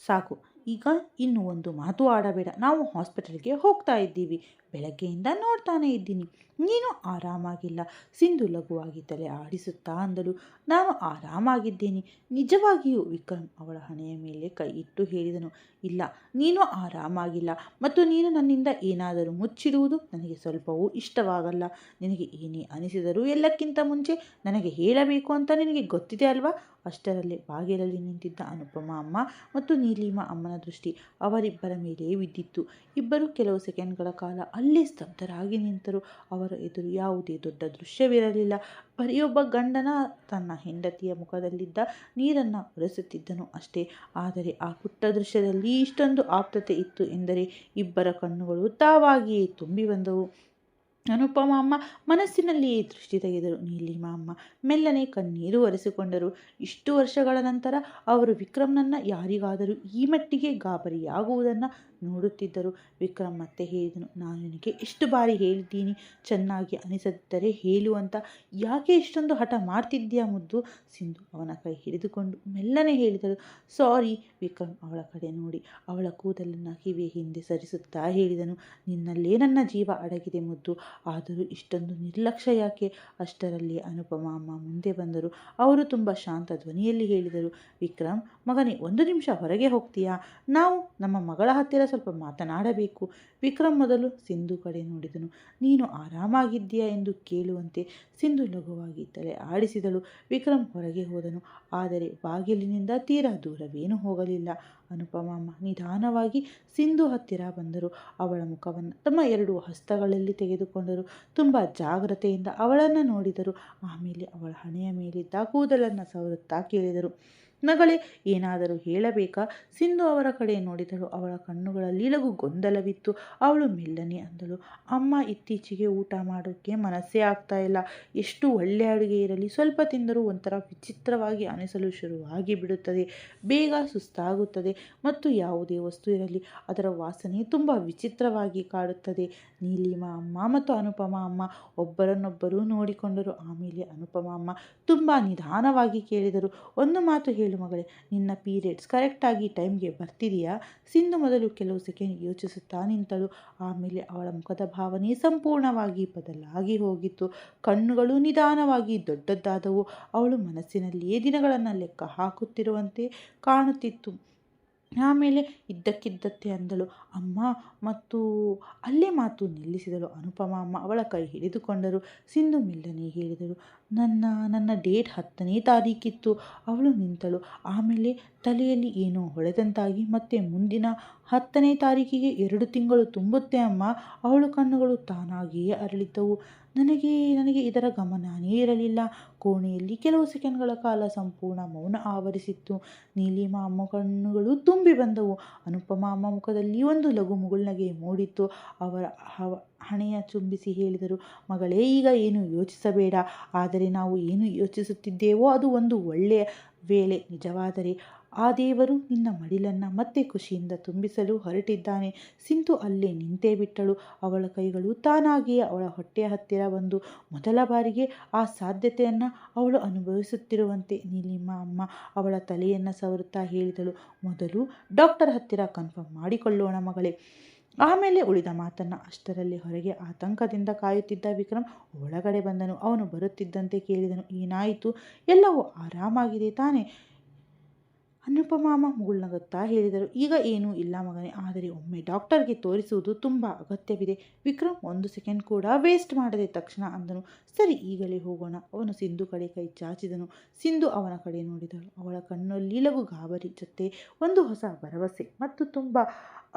ಸಾಕು, ಈಗ ಇನ್ನು ಒಂದು ಮಾತು ಆಡಬೇಡ. ನಾವು ಹಾಸ್ಪಿಟಲ್ಗೆ ಹೋಗ್ತಾ ಇದ್ದೀವಿ. ಬೆಳಗ್ಗೆಯಿಂದ ನೋಡ್ತಾನೆ ಇದ್ದೀನಿ. ನೀನು ಆರಾಮಾಗಿಲ್ಲ. ಸಿಂಧು ಲಘುವಾಗಿ ತಲೆ ಆಡಿಸುತ್ತಾ ಅಂದಳು. ನಾನು ಆರಾಮಾಗಿದ್ದೇನೆ ನಿಜವಾಗಿಯೂ, ವಿಕ್ರಮ್ ಅವಳ ಹಣೆಯ ಮೇಲೆ ಕೈ ಇಟ್ಟು ಹೇಳಿದನು. ಇಲ್ಲ, ನೀನು ಆರಾಮಾಗಿಲ್ಲ ಮತ್ತು ನೀನು ನನ್ನಿಂದ ಏನಾದರೂ ಮುಚ್ಚಿಡುವುದು ನನಗೆ ಸ್ವಲ್ಪವೂ ಇಷ್ಟವಾಗಲ್ಲ. ನಿನಗೆ ಏನೇ ಅನಿಸಿದರೂ ಎಲ್ಲಕ್ಕಿಂತ ಮುಂಚೆ ನನಗೆ ಹೇಳಬೇಕು ಅಂತ ನಿನಗೆ ಗೊತ್ತಿದೆ ಅಲ್ವಾ? ಅಷ್ಟರಲ್ಲೇ ಬಾಗಿಲಲ್ಲಿ ನಿಂತಿದ್ದ ಅನುಪಮ ಅಮ್ಮ ಮತ್ತು ನೀಲಿಮಾ ಅಮ್ಮನ ದೃಷ್ಟಿ ಅವರಿಬ್ಬರ ಮೇಲೆ ಬಿದ್ದಿತ್ತು. ಇಬ್ಬರು ಕೆಲವು ಸೆಕೆಂಡ್ಗಳ ಕಾಲ ಅಲ್ಲೇ ಸ್ತಬ್ಧರಾಗಿ ನಿಂತರು. ಅವರ ಎದುರು ಯಾವುದೇ ದೊಡ್ಡ ದೃಶ್ಯವಿರಲಿಲ್ಲ. ಬರೆಯೊಬ್ಬ ಗಂಡನ ತನ್ನ ಹೆಂಡತಿಯ ಮುಖದಲ್ಲಿದ್ದ ನೀರನ್ನು ಒರೆಸುತ್ತಿದ್ದನು ಅಷ್ಟೇ. ಆದರೆ ಆ ಪುಟ್ಟ ದೃಶ್ಯದಲ್ಲಿ ಇಷ್ಟೊಂದು ಆಪ್ತತೆ ಇತ್ತು ಎಂದರೆ ಇಬ್ಬರ ಕಣ್ಣುಗಳು ತಾವಾಗಿಯೇ ತುಂಬಿ ಬಂದವು. ಅನುಪಮ ಅಮ್ಮ ಮನಸ್ಸಿನಲ್ಲಿಯೇ ದೃಷ್ಟಿ ತೆಗೆದರು. ನೀಲಿಮಾ ಅಮ್ಮ ಮೆಲ್ಲನೆ ಕಣ್ಣೀರು ಒರೆಸಿಕೊಂಡರು. ಇಷ್ಟು ವರ್ಷಗಳ ನಂತರ ಅವರು ವಿಕ್ರಮ್ನನ್ನು ಯಾರಿಗಾದರೂ ಈ ಮಟ್ಟಿಗೆ ಗಾಬರಿಯಾಗುವುದನ್ನು ನೋಡುತ್ತಿದ್ದರು. ವಿಕ್ರಮ್ ಮತ್ತೆ ಹೇಳಿದನು, ನಾನು ನಿನಗೆ ಎಷ್ಟು ಬಾರಿ ಹೇಳಿದ್ದೀನಿ ಚೆನ್ನಾಗಿ ಅನಿಸದಿದ್ದರೆ ಹೇಳು ಅಂತ. ಯಾಕೆ ಇಷ್ಟೊಂದು ಹಠ ಮಾಡ್ತಿದ್ದೀಯಾ ಮುದ್ದು? ಸಿಂಧು ಅವನ ಕೈ ಹಿಡಿದುಕೊಂಡು ಮೆಲ್ಲನೆ ಹೇಳಿದಳು. ಸಾರಿ. ವಿಕ್ರಮ್ ಅವಳ ಕಡೆ ನೋಡಿ ಅವಳ ಕೂದಲನ್ನು ಕಿವಿಯ ಹಿಂದೆ ಸರಿಸುತ್ತಾ ಹೇಳಿದನು. ನಿನ್ನಲ್ಲೇ ನನ್ನ ಜೀವ ಅಡಗಿದೆ ಮುದ್ದು, ಆದರೂ ಇಷ್ಟೊಂದು ನಿರ್ಲಕ್ಷ್ಯ ಯಾಕೆ? ಅಷ್ಟರಲ್ಲಿ ಅನುಪಮ ಅಮ್ಮ ಮುಂದೆ ಬಂದರು. ಅವರು ತುಂಬ ಶಾಂತ ಧ್ವನಿಯಲ್ಲಿ ಹೇಳಿದರು, ವಿಕ್ರಮ್ ಮಗನೇ, 1 ನಿಮಿಷ ಹೊರಗೆ ಹೋಗ್ತೀಯಾ? ನಾವು ನಮ್ಮ ಮಗಳ ಹತ್ತಿರ ಸ್ವಲ್ಪ ಮಾತನಾಡಬೇಕು. ವಿಕ್ರಮ್ ಮೊದಲು ಸಿಂಧು ಕಡೆ ನೋಡಿದನು. ನೀನು ಆರಾಮಾಗಿದ್ದೀಯಾ ಎಂದು ಕೇಳುವಂತೆ ಸಿಂಧು ಲಘುವಾಗಿ ತಲೆ ಆಡಿಸಿದಳು. ವಿಕ್ರಮ್ ಹೊರಗೆ ಹೋದನು. ಆದರೆ ಬಾಗಿಲಿನಿಂದ ತೀರಾ ದೂರವೇನೂ ಹೋಗಲಿಲ್ಲ. ಅನುಪಮ ಅಮ್ಮ ನಿಧಾನವಾಗಿ ಸಿಂಧು ಹತ್ತಿರ ಬಂದರು. ಅವಳ ಮುಖವನ್ನು ತಮ್ಮ 2 ಹಸ್ತಗಳಲ್ಲಿ ತೆಗೆದುಕೊಂಡರು. ತುಂಬ ಜಾಗ್ರತೆಯಿಂದ ಅವಳನ್ನು ನೋಡಿದರು. ಆಮೇಲೆ ಅವಳ ಹಣೆಯ ಮೇಲಿದ್ದ ಕೂದಲನ್ನು ಸವರುತ್ತಾ ಕೇಳಿದರು, ಮಗಳೇ, ಏನಾದರೂ ಹೇಳಬೇಕಾ? ಸಿಂಧು ಅವರ ಕಡೆ ನೋಡಿದಳು. ಅವಳ ಕಣ್ಣುಗಳಲ್ಲಿ ಲಘು ಗೊಂದಲವಿತ್ತು. ಅವಳು ಮೆಲ್ಲನೆ ಅಂದಳು, ಅಮ್ಮ, ಇತ್ತೀಚೆಗೆ ಊಟ ಮಾಡೋಕ್ಕೆ ಮನಸ್ಸೇ ಆಗ್ತಾ ಇಲ್ಲ. ಎಷ್ಟು ಒಳ್ಳೆ ಅಡುಗೆ ಇರಲಿ ಸ್ವಲ್ಪ ತಿಂದರೂ ಒಂಥರ ವಿಚಿತ್ರವಾಗಿ ಅನಿಸಲು ಶುರುವಾಗಿ ಬಿಡುತ್ತದೆ. ಬೇಗ ಸುಸ್ತಾಗುತ್ತದೆ ಮತ್ತು ಯಾವುದೇ ವಸ್ತು ಇರಲಿ ಅದರ ವಾಸನೆ ತುಂಬ ವಿಚಿತ್ರವಾಗಿ ಕಾಡುತ್ತದೆ. ನೀಲಿಮಾ ಅಮ್ಮ ಮತ್ತು ಅನುಪಮ ಅಮ್ಮ ಒಬ್ಬರನ್ನೊಬ್ಬರು ನೋಡಿಕೊಂಡರು. ಆಮೇಲೆ ಅನುಪಮ ಅಮ್ಮ ತುಂಬ ನಿಧಾನವಾಗಿ ಕೇಳಿದರು, ಒಂದು ಮಾತು ಹೇಳು ಮಗಳೇ, ನಿನ್ನ ಪೀರಿಯಡ್ಸ್ ಕರೆಕ್ಟಾಗಿ ಟೈಮ್ಗೆ ಬರ್ತಿದೆಯಾ? ಸಿಂಧು ಮೊದಲು ಕೆಲವು ಸೆಕೆಂಡ್ ಯೋಚಿಸುತ್ತಾ ನಿಂತಳು. ಆಮೇಲೆ ಅವಳ ಮುಖದ ಭಾವನೆ ಸಂಪೂರ್ಣವಾಗಿ ಬದಲಾಗಿ ಹೋಗಿತ್ತು. ಕಣ್ಣುಗಳು ನಿಧಾನವಾಗಿ ದೊಡ್ಡದಾದವು. ಅವಳು ಮನಸ್ಸಿನಲ್ಲಿಯೇ ದಿನಗಳನ್ನು ಲೆಕ್ಕ ಹಾಕುತ್ತಿರುವಂತೆ ಕಾಣುತ್ತಿತ್ತು. ಆಮೇಲೆ ಇದ್ದಕ್ಕಿದ್ದಂತೆ ಅಂದಳು, ಅಮ್ಮ, ಮತ್ತು ಅಲ್ಲೇ ಮಾತು ನಿಲ್ಲಿಸಿದಳು. ಅನುಪಮ ಅಮ್ಮ ಅವಳ ಕೈ ಹಿಡಿದುಕೊಂಡರು. ಸಿಂಧು ಮೆಲ್ಲನೆ ಹೇಳಿದಳು, ನನ್ನ ಡೇಟ್ 10ನೇ ತಾರೀಕಿತ್ತು. ಅವಳು ನಿಂತಳು. ಆಮೇಲೆ ತಲೆಯಲ್ಲಿ ಏನೋ ಹೊಳೆದಂತಾಗಿ ಮತ್ತೆ ಮುಂದಿನ 10ನೇ ತಾರೀಕಿಗೆ 2 ತಿಂಗಳು ತುಂಬುತ್ತೆ ಅಮ್ಮ. ಅವಳ ಕಣ್ಣುಗಳು ತಾನಾಗಿಯೇ ಅರಳಿದ್ದವು. ನನಗೆ ಇದರ ಗಮನನೇ ಇರಲಿಲ್ಲ. ಕೋಣೆಯಲ್ಲಿ ಕೆಲವು ಸೆಕೆಂಡ್ಗಳ ಕಾಲ ಸಂಪೂರ್ಣ ಮೌನ ಆವರಿಸಿತ್ತು. ನೀಲಿಮಾ ಅಮ್ಮ ಕಣ್ಣುಗಳು ತುಂಬಿ ಬಂದವು. ಅನುಪಮ ಅಮ್ಮ ಮುಖದಲ್ಲಿ ಒಂದು ಲಘು ಮುಗುಳ್ನಗೆ ಮೂಡಿತ್ತು. ಅವರ ಹಣೆಯ ಚುಂಬಿಸಿ ಹೇಳಿದರು, ಮಗಳೇ, ಈಗ ಏನು ಯೋಚಿಸಬೇಡ. ಆದರೆ ನಾವು ಏನು ಯೋಚಿಸುತ್ತಿದ್ದೇವೋ ಅದು ಒಂದು ಒಳ್ಳೆಯ ವೇಳೆ ನಿಜವಾದರೆ ಆ ದೇವರು ನಿನ್ನ ಮಡಿಲನ್ನು ಮತ್ತೆ ಖುಷಿಯಿಂದ ತುಂಬಿಸಲು ಹೊರಟಿದ್ದಾನೆ. ಸಿಂಧು ಅಲ್ಲೇ ನಿಂತೇ ಬಿಟ್ಟಳು. ಅವಳ ಕೈಗಳು ತಾನಾಗಿಯೇ ಅವಳ ಹೊಟ್ಟೆಯ ಹತ್ತಿರ ಬಂದು ಮೊದಲ ಬಾರಿಗೆ ಆ ಸಾಧ್ಯತೆಯನ್ನು ಅವಳು ಅನುಭವಿಸುತ್ತಿರುವಂತೆ ನೀಲಿಮಾ ಅಮ್ಮ ಅವಳ ತಲೆಯನ್ನು ಸವರುತ್ತಾ ಹೇಳಿದಳು, ಮೊದಲು ಡಾಕ್ಟರ್ ಹತ್ತಿರ ಕನ್ಫರ್ಮ್ ಮಾಡಿಕೊಳ್ಳೋಣ ಮಗಳೇ, ಆಮೇಲೆ ಉಳಿದ ಮಾತನ್ನು. ಅಷ್ಟರಲ್ಲಿ ಹೊರಗೆ ಆತಂಕದಿಂದ ಕಾಯುತ್ತಿದ್ದ ವಿಕ್ರಮ್ ಒಳಗಡೆ ಬಂದನು. ಅವನು ಬರುತ್ತಿದ್ದಂತೆ ಕೇಳಿದನು, ಏನಾಯಿತು? ಎಲ್ಲವೂ ಆರಾಮಾಗಿದೆ ತಾನೇ? ಅನುಪಮ ಅಮ್ಮ ಮುಗುಳ್ನಗುತ್ತಾ ಹೇಳಿದರು, ಈಗ ಏನೂ ಇಲ್ಲ ಮಗನೇ, ಆದರೆ ಒಮ್ಮೆ ಡಾಕ್ಟರ್ಗೆ ತೋರಿಸುವುದು ತುಂಬ ಅಗತ್ಯವಿದೆ. ವಿಕ್ರಮ್ 1 ಸೆಕೆಂಡ್ ಕೂಡ ವೇಸ್ಟ್ ಮಾಡದೆ ತಕ್ಷಣ ಅಂದನು, ಸರಿ, ಈಗಲೇ ಹೋಗೋಣ. ಅವನು ಸಿಂಧು ಕಡೆ ಕೈ ಚಾಚಿದನು. ಸಿಂಧು ಅವನ ಕಡೆ ನೋಡಿದಳು. ಅವಳ ಕಣ್ಣಲ್ಲಿ ಲಘು ಗಾಬರಿ ಜೊತೆ ಒಂದು ಹೊಸ ಭರವಸೆ ಮತ್ತು ತುಂಬ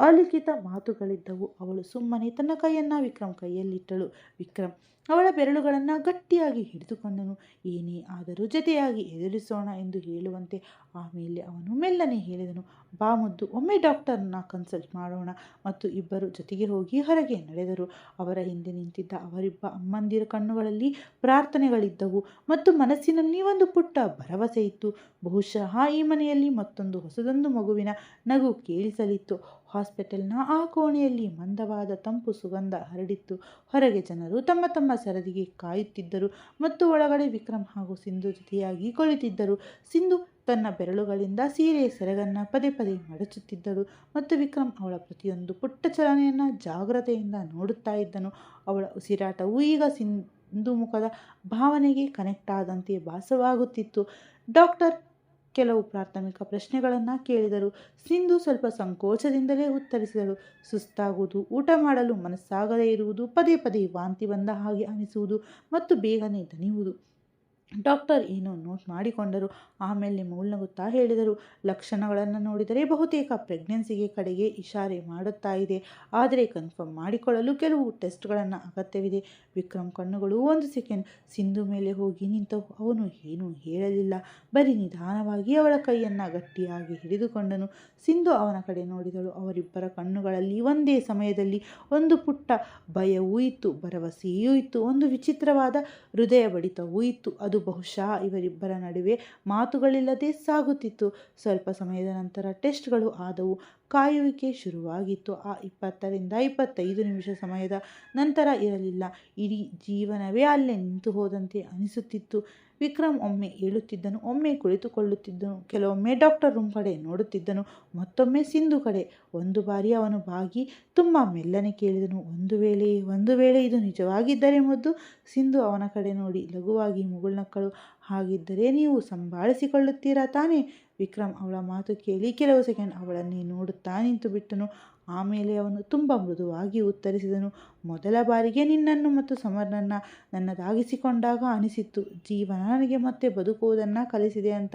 ಅಲಿಖಿತ ಮಾತುಗಳಿದ್ದವು. ಅವಳು ಸುಮ್ಮನೆ ತನ್ನ ಕೈಯನ್ನು ವಿಕ್ರಮ್ ಕೈಯಲ್ಲಿಟ್ಟಳು. ವಿಕ್ರಮ್ ಅವಳ ಬೆರಳುಗಳನ್ನು ಗಟ್ಟಿಯಾಗಿ ಹಿಡಿದುಕೊಂಡನು. ಏನೇ ಆದರೂ ಜೊತೆಯಾಗಿ ಎದುರಿಸೋಣ ಎಂದು ಹೇಳುವಂತೆ. ಆಮೇಲೆ ಅವನು ಮೆಲ್ಲನೆ ಹೇಳಿದನು, ಬಾ ಮುದ್ದು, ಒಮ್ಮೆ ಡಾಕ್ಟರ್ನ ಕನ್ಸಲ್ಟ್ ಮಾಡೋಣ. ಮತ್ತು ಇಬ್ಬರು ಜೊತೆಗೆ ಹೋಗಿ ಹೊರಗೆ ನಡೆದರು. ಅವರ ಹಿಂದೆ ನಿಂತಿದ್ದ ಅವರಿಬ್ಬ ಅಮ್ಮಂದಿರ ಕಣ್ಣುಗಳಲ್ಲಿ ಕಣ್ಣುಗಳಲ್ಲಿ ಪ್ರಾರ್ಥನೆಗಳಿದ್ದವು ಮತ್ತು ಮನಸ್ಸಿನಲ್ಲಿ ಒಂದು ಪುಟ್ಟ ಭರವಸೆ ಇತ್ತು. ಬಹುಶಃ ಈ ಮನೆಯಲ್ಲಿ ಮತ್ತೊಂದು ಹೊಸದೊಂದು ಮಗುವಿನ ನಗು ಕೇಳಿಸಲಿತ್ತು. ಹಾಸ್ಪಿಟಲ್ನ ಆ ಕೋಣೆಯಲ್ಲಿ ಮಂದವಾದ ತಂಪು ಸುಗಂಧ ಹರಡಿತ್ತು. ಹೊರಗೆ ಜನರು ತಮ್ಮ ತಮ್ಮ ಸರದಿಗೆ ಕಾಯುತ್ತಿದ್ದರು ಮತ್ತು ಒಳಗಡೆ ವಿಕ್ರಮ್ ಹಾಗೂ ಸಿಂಧು ಜೊತೆಯಾಗಿ ಕುಳಿತಿದ್ದರು. ಸಿಂಧು ತನ್ನ ಬೆರಳುಗಳಿಂದ ಸೀರೆಯ ಸೆರಗನ್ನು ಪದೇ ಪದೇ ಮಡಚುತ್ತಿದ್ದಳು ಮತ್ತು ವಿಕ್ರಮ್ ಅವಳ ಪ್ರತಿಯೊಂದು ಪುಟ್ಟ ಚಲನೆಯನ್ನು ಜಾಗ್ರತೆಯಿಂದ ನೋಡುತ್ತಾ ಇದ್ದನು. ಅವಳ ಉಸಿರಾಟವು ಈಗ ಸಿಂಧು ಮುಖದ ಭಾವನೆಗೆ ಕನೆಕ್ಟ್ ಆದಂತೆ ಭಾಸವಾಗುತ್ತಿತ್ತು. ಡಾಕ್ಟರ್ ಕೆಲವು ಪ್ರಾಥಮಿಕ ಪ್ರಶ್ನೆಗಳನ್ನು ಕೇಳಿದರು. ಸಿಂಧು ಸ್ವಲ್ಪ ಸಂಕೋಚದಿಂದಲೇ ಉತ್ತರಿಸಿದಳು. ಸುಸ್ತಾಗುವುದು, ಊಟ ಮಾಡಲು ಮನಸ್ಸಾಗದೇ ಇರುವುದು, ಪದೇ ಪದೇ ವಾಂತಿ ಬಂದ ಹಾಗೆ ಅನಿಸುವುದು ಮತ್ತು ಬೇಗನೆ ದಣಿಯುವುದು. ಡಾಕ್ಟರ್ ಏನೋ ನೋಟ್ ಮಾಡಿಕೊಂಡರು. ಆಮೇಲೆ ಮುಗುಳ್ನಗುತ್ತಾ ಹೇಳಿದರು, ಲಕ್ಷಣಗಳನ್ನು ನೋಡಿದರೆ ಬಹುತೇಕ ಪ್ರೆಗ್ನೆನ್ಸಿಗೆ ಕಡೆಗೆ ಇಶಾರೆ ಮಾಡುತ್ತಾ ಇದೆ. ಆದರೆ ಕನ್ಫರ್ಮ್ ಮಾಡಿಕೊಳ್ಳಲು ಕೆಲವು ಟೆಸ್ಟ್ಗಳನ್ನು ಅಗತ್ಯವಿದೆ. ವಿಕ್ರಮ್ ಕಣ್ಣುಗಳು ಒಂದು ಸೆಕೆಂಡ್ ಸಿಂಧು ಮೇಲೆ ಹೋಗಿ ನಿಂತವು. ಅವನು ಏನೂ ಹೇಳಲಿಲ್ಲ, ಬರೀ ನಿಧಾನವಾಗಿ ಅವಳ ಕೈಯನ್ನು ಗಟ್ಟಿಯಾಗಿ ಹಿಡಿದುಕೊಂಡನು. ಸಿಂಧು ಅವನ ಕಡೆ ನೋಡಿದಳು. ಅವರಿಬ್ಬರ ಕಣ್ಣುಗಳಲ್ಲಿ ಒಂದೇ ಸಮಯದಲ್ಲಿ ಒಂದು ಪುಟ್ಟ ಭಯವೂ ಇತ್ತು, ಭರವಸೆಯೂ ಇತ್ತು, ಒಂದು ವಿಚಿತ್ರವಾದ ಹೃದಯ ಬಡಿತವೂ ಇತ್ತು. ಅದು ಬಹುಶಃ ಇವರಿಬ್ಬರ ನಡುವೆ ಮಾತುಗಳಿಲ್ಲದೆ ಸಾಗುತ್ತಿತ್ತು. ಸ್ವಲ್ಪ ಸಮಯದ ನಂತರ ಟೆಸ್ಟ್ಗಳು ಆದವು. ಕಾಯುವಿಕೆ ಶುರುವಾಗಿತ್ತು. ಆ 20 ರಿಂದ 25 ನಿಮಿಷ ಸಮಯದ ನಂತರ ಇರಲಿಲ್ಲ. ಇಡೀ ಜೀವನವೇ ಅಲ್ಲೇ ನಿಂತು ಹೋದಂತೆ ಅನಿಸುತ್ತಿತ್ತು. ವಿಕ್ರಮ್ ಒಮ್ಮೆ ಏಳುತ್ತಿದ್ದನು, ಒಮ್ಮೆ ಕುಳಿತುಕೊಳ್ಳುತ್ತಿದ್ದನು, ಕೆಲವೊಮ್ಮೆ ಡಾಕ್ಟರ್ ರೂಮ್ ಕಡೆ ನೋಡುತ್ತಿದ್ದನು, ಮತ್ತೊಮ್ಮೆ ಸಿಂಧು ಕಡೆ. ಒಂದು ಬಾರಿ ಅವನು ಬಾಗಿ ತುಂಬ ಮೆಲ್ಲನೆ ಕೇಳಿದನು, ಒಂದು ವೇಳೆ ಇದು ನಿಜವಾಗಿದ್ದರೆ ಮುದ್ದು. ಸಿಂಧು ಅವನ ಕಡೆ ನೋಡಿ ಲಘುವಾಗಿ ಮುಗುಳ್ನಕ್ಕಳು. ಹಾಗಿದ್ದರೆ ನೀವು ಸಂಭಾಳಿಸಿಕೊಳ್ಳುತ್ತೀರಾ ತಾನೇ? ವಿಕ್ರಮ್ ಅವಳ ಮಾತು ಕೇಳಿ ಕೆಲವು ಸೆಕೆಂಡ್ ಅವಳನ್ನೇ ನೋಡುತ್ತಾ ನಿಂತು ಬಿಟ್ಟನು. ಆಮೇಲೆ ಅವನು ತುಂಬ ಮೃದುವಾಗಿ ಉತ್ತರಿಸಿದನು, ಮೊದಲ ಬಾರಿಗೆ ನಿನ್ನನ್ನು ಮತ್ತು ಸಮರ್ನನ್ನು ನನ್ನದಾಗಿಸಿಕೊಂಡಾಗ ಅನಿಸಿತ್ತು, ಜೀವನ ನನಗೆ ಮತ್ತೆ ಬದುಕುವುದನ್ನು ಕಲಿಸಿದೆ ಅಂತ.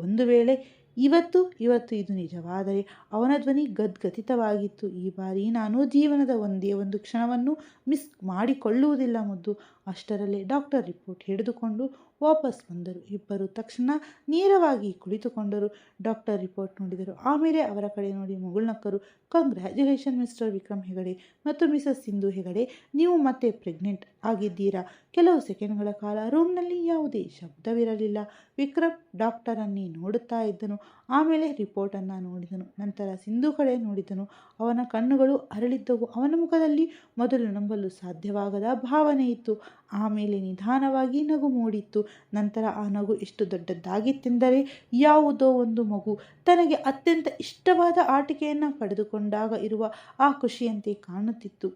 ಒಂದು ವೇಳೆ ಇವತ್ತು ಇದು ನಿಜವಾದರೆ. ಅವನ ಧ್ವನಿ ಗದ್ಗದಿತವಾಗಿತ್ತು. ಈ ಬಾರಿ ನಾನು ಜೀವನದ ಒಂದೇ ಒಂದು ಕ್ಷಣವನ್ನು ಮಿಸ್ ಮಾಡಿಕೊಳ್ಳುವುದಿಲ್ಲ ಮುದ್ದು. ಅಷ್ಟರಲ್ಲೇ ಡಾಕ್ಟರ್ ರಿಪೋರ್ಟ್ ಹಿಡಿದುಕೊಂಡು ವಾಪಸ್ ಬಂದರು. ಇಬ್ಬರು ತಕ್ಷಣ ನೇರವಾಗಿ ಕುಳಿತುಕೊಂಡರು. ಡಾಕ್ಟರ್ ರಿಪೋರ್ಟ್ ನೋಡಿದರು. ಆಮೇಲೆ ಅವರ ಕಡೆ ನೋಡಿ ಮುಗುಳ್ನಕ್ಕರು. ಕಂಗ್ರ್ಯಾಚುಲೇಷನ್ ಮಿಸ್ಟರ್ ವಿಕ್ರಮ್ ಹೆಗಡೆ ಮತ್ತು ಮಿಸಸ್ ಸಿಂಧು ಹೆಗಡೆ, ನೀವು ಮತ್ತೆ ಪ್ರೆಗ್ನೆಂಟ್ ಆಗಿದ್ದೀರಾ. ಕೆಲವು ಸೆಕೆಂಡ್ಗಳ ಕಾಲ ರೂಮ್ನಲ್ಲಿ ಯಾವುದೇ ಶಬ್ದವಿರಲಿಲ್ಲ. ವಿಕ್ರಮ್ ಡಾಕ್ಟರನ್ನೇ ನೋಡುತ್ತಾ ಇದ್ದನು. ಆಮೇಲೆ ರಿಪೋರ್ಟನ್ನು ನೋಡಿದನು. ನಂತರ ಸಿಂಧು ಕಡೆ ನೋಡಿದನು. ಅವನ ಕಣ್ಣುಗಳು ಅರಳಿದ್ದವು. ಅವನ ಮುಖದಲ್ಲಿ ಮೊದಲು ನಂಬಲು ಸಾಧ್ಯವಾಗದ ಭಾವನೆ ಇತ್ತು. ಆಮೇಲೆ ನಿಧಾನವಾಗಿ ನಗು ಮೂಡಿತ್ತು. ನಂತರ ಆ ನಗು ಎಷ್ಟು ದೊಡ್ಡದಾಗಿತ್ತೆಂದರೆ ಯಾವುದೋ ಒಂದು ಮಗು ತನಗೆ ಅತ್ಯಂತ ಇಷ್ಟವಾದ ಆಟಿಕೆಯನ್ನು ಪಡೆದುಕೊಂಡಾಗ ಇರುವ ಆ ಖುಷಿಯಂತೆ ಕಾಣುತ್ತಿತ್ತು.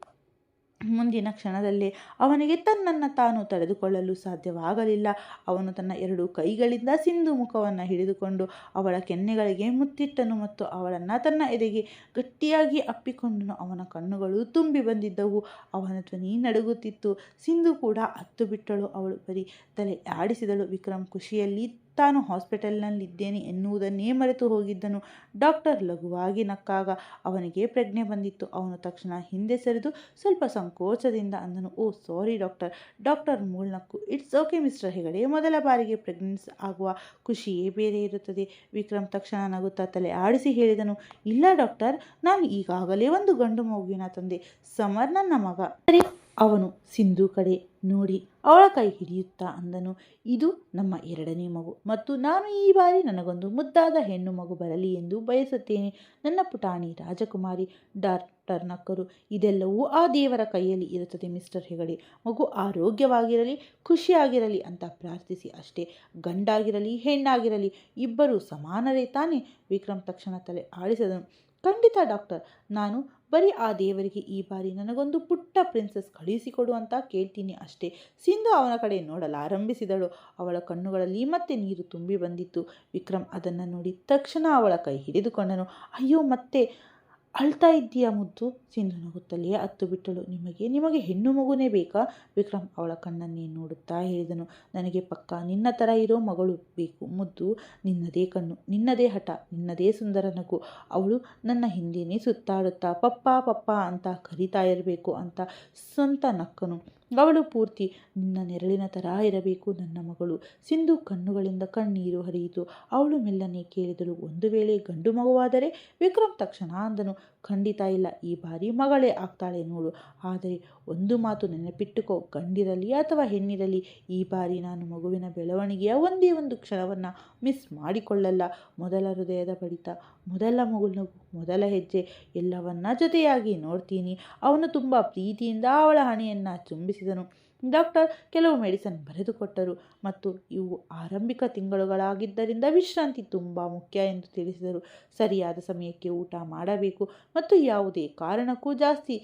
ಮುಂದಿನ ಕ್ಷಣದಲ್ಲೇ ಅವನಿಗೆ ತನ್ನನ್ನು ತಾನು ತಡೆದುಕೊಳ್ಳಲು ಸಾಧ್ಯವಾಗಲಿಲ್ಲ. ಅವನು ತನ್ನ 2 ಕೈಗಳಿಂದ ಸಿಂಧು ಮುಖವನ್ನು ಹಿಡಿದುಕೊಂಡು ಅವಳ ಕೆನ್ನೆಗಳಿಗೆ ಮುತ್ತಿಟ್ಟನು ಮತ್ತು ಅವಳನ್ನು ತನ್ನ ಎದೆಗೆ ಗಟ್ಟಿಯಾಗಿ ಅಪ್ಪಿಕೊಂಡನು. ಅವನ ಕಣ್ಣುಗಳು ತುಂಬಿ ಬಂದಿದ್ದವು. ಅವನ ಧ್ವನಿ ನಡುಗುತ್ತಿತ್ತು. ಸಿಂಧು ಕೂಡ ಅತ್ತು ಬಿಟ್ಟಳು. ಅವಳು ಬರೀ ತಲೆ ಆಡಿಸಿದಳು. ವಿಕ್ರಮ್ ಖುಷಿಯಲ್ಲಿ ತಾನು ಹಾಸ್ಪಿಟಲ್ನಲ್ಲಿದ್ದೇನೆ ಎನ್ನುವುದನ್ನೇ ಮರೆತು ಹೋಗಿದ್ದನು. ಡಾಕ್ಟರ್ ಲಘುವಾಗಿ ನಕ್ಕಾಗ ಅವನಿಗೆ ಪ್ರಜ್ಞೆ ಬಂದಿತ್ತು. ಅವನು ತಕ್ಷಣ ಹಿಂದೆ ಸರಿದು ಸ್ವಲ್ಪ ಸಂಕೋಚದಿಂದ ಅಂದನು, ಓ ಸಾರಿ ಡಾಕ್ಟರ್. ಡಾಕ್ಟರ್ ಮುಗುಳ್ನಕ್ಕು. ಇಟ್ಸ್ ಓಕೆ ಮಿಸ್ಟರ್ ಹೆಗಡೆ, ಮೊದಲ ಬಾರಿಗೆ ಪ್ರೆಗ್ನೆನ್ಸ್ ಆಗುವ ಖುಷಿಯೇ ಬೇರೆ ಇರುತ್ತದೆ. ವಿಕ್ರಮ್ ತಕ್ಷಣ ನಗುತ್ತಾ ತಲೆ ಆಡಿಸಿ ಹೇಳಿದನು, ಇಲ್ಲ ಡಾಕ್ಟರ್, ನಾನು ಈಗಾಗಲೇ ಒಂದು ಗಂಡು ಮಗುವಿನ ತಂದೆ. ಸಮರ್ ನನ್ನ ಮಗ. ಅವನು ಸಿಂಧು ಕಡೆ ನೋಡಿ ಅವಳ ಕೈ ಹಿಡಿಯುತ್ತಾ ಅಂದನು, ಇದು ನಮ್ಮ 2ನೇ ಮಗು ಮತ್ತು ನಾನು ಈ ಬಾರಿ ನನಗೊಂದು ಮುದ್ದಾದ ಹೆಣ್ಣು ಮಗು ಬರಲಿ ಎಂದು ಬಯಸುತ್ತೇನೆ. ನನ್ನ ಪುಟಾಣಿ ರಾಜಕುಮಾರಿ. ಡಾಕ್ಟರ್ ನಕ್ಕರು. ಇದೆಲ್ಲವೂ ಆ ದೇವರ ಕೈಯಲ್ಲಿ ಇರುತ್ತದೆ ಮಿಸ್ಟರ್ ಹೆಗಡೆ. ಮಗು ಆರೋಗ್ಯವಾಗಿರಲಿ, ಖುಷಿಯಾಗಿರಲಿ ಅಂತ ಪ್ರಾರ್ಥಿಸಿ ಅಷ್ಟೇ. ಗಂಡಾಗಿರಲಿ ಹೆಣ್ಣಾಗಿರಲಿ ಇಬ್ಬರೂ ಸಮಾನರೇ ತಾನೇ? ವಿಕ್ರಮ್ ತಕ್ಷಣ ತಲೆ ಆಡಿಸಿದನು. ಖಂಡಿತ ಡಾಕ್ಟರ್, ನಾನು ಬರೀ ಆ ದೇವರಿಗೆ ಈ ಬಾರಿ ನನಗೊಂದು ಪುಟ್ಟ ಪ್ರಿನ್ಸೆಸ್ ಕಳುಹಿಸಿಕೊಡು ಅಂತ ಕೇಳ್ತೀನಿ ಅಷ್ಟೇ. ಸಿಂಧು ಅವನ ಕಡೆ ನೋಡಲಾರಂಭಿಸಿದಳು. ಅವಳ ಕಣ್ಣುಗಳಲ್ಲಿ ಮತ್ತೆ ನೀರು ತುಂಬಿ ಬಂದಿತ್ತು. ವಿಕ್ರಮ್ ಅದನ್ನು ನೋಡಿ ತಕ್ಷಣ ಅವಳ ಕೈ ಹಿಡಿದುಕೊಂಡನು. ಅಯ್ಯೋ, ಮತ್ತೆ ಅಳ್ತಾ ಇದ್ದೀಯಾ ಮುದ್ದು? ಸಿಂಧು ನಗುತ್ತಲೇ ಅತ್ತು ಬಿಟ್ಟಳು. ನಿಮಗೆ ಹೆಣ್ಣು ಮಗುನೇ ಬೇಕಾ? ವಿಕ್ರಮ್ ಅವಳ ಕಣ್ಣನ್ನೇ ನೋಡುತ್ತಾ ಹೇಳಿದನು. ನನಗೆ ಪಕ್ಕಾ ನಿನ್ನ ಥರ ಇರೋ ಮಗಳು ಬೇಕು ಮುದ್ದು. ನಿನ್ನದೇ ಕಣ್ಣು, ನಿನ್ನದೇ ಹಠ, ನಿನ್ನದೇ ಸುಂದರ ನಗು. ಅವಳು ನನ್ನ ಹಿಂದೆನೇ ಸುತ್ತಾಡುತ್ತಾ ಪಪ್ಪ ಪಪ್ಪ ಅಂತ ಕರೀತಾ ಇರಬೇಕು ಅಂತ ಸ್ವಂತ ನಕ್ಕನು. ಅವಳು ಪೂರ್ತಿ ನಿನ್ನ ನೆರಳಿನ ಥರ ಇರಬೇಕು ನನ್ನ ಮಗಳು. ಸಿಂಧು ಕಣ್ಣುಗಳಿಂದ ಕಣ್ಣೀರು ಹರಿಯಿತು. ಅವಳು ಮೆಲ್ಲನೆ ಕೇಳಿದಳು, ಒಂದು ವೇಳೆ ಗಂಡು ಮಗುವಾದರೆ? ವಿಕ್ರಮ್ ತಕ್ಷಣ ಅಂದನು, ಖಂಡಿತ ಇಲ್ಲ, ಈ ಬಾರಿ ಮಗಳೇ ಆಗ್ತಾಳೆ ನೋಡು. ಆದರೆ ಒಂದು ಮಾತು ನೆನಪಿಟ್ಟುಕೋ, ಗಂಡಿರಲಿ ಅಥವಾ ಹೆಣ್ಣಿರಲಿ, ಈ ಬಾರಿ ನಾನು ಮಗುವಿನ ಬೆಳವಣಿಗೆಯ ಒಂದೇ ಒಂದು ಕ್ಷಣವನ್ನು ಮಿಸ್ ಮಾಡಿಕೊಳ್ಳಲ್ಲ. ಮೊದಲ ಹೃದಯದ ಬಡಿತ, ಮೊದಲ ಮಗುನಗು, ಮೊದಲ ಹೆಜ್ಜೆ ಎಲ್ಲವನ್ನ ಜೊತೆಯಾಗಿ ನೋಡ್ತೀನಿ. ಅವನು ತುಂಬ ಪ್ರೀತಿಯಿಂದ ಅವಳ ಹಣೆಯನ್ನು ಚುಂಬಿಸಿದನು. ಡಾಕ್ಟರ್ ಕೆಲವು ಮೆಡಿಸನ್ ಬರೆದುಕೊಟ್ಟರು ಮತ್ತು ಇವು ಆರಂಭಿಕ ತಿಂಗಳುಗಳಾಗಿದ್ದರಿಂದ ವಿಶ್ರಾಂತಿ ತುಂಬ ಮುಖ್ಯ ಎಂದು ತಿಳಿಸಿದರು. ಸರಿಯಾದ ಸಮಯಕ್ಕೆ ಊಟ ಮಾಡಬೇಕು ಮತ್ತು ಯಾವುದೇ ಕಾರಣಕ್ಕೂ ಜಾಸ್ತಿ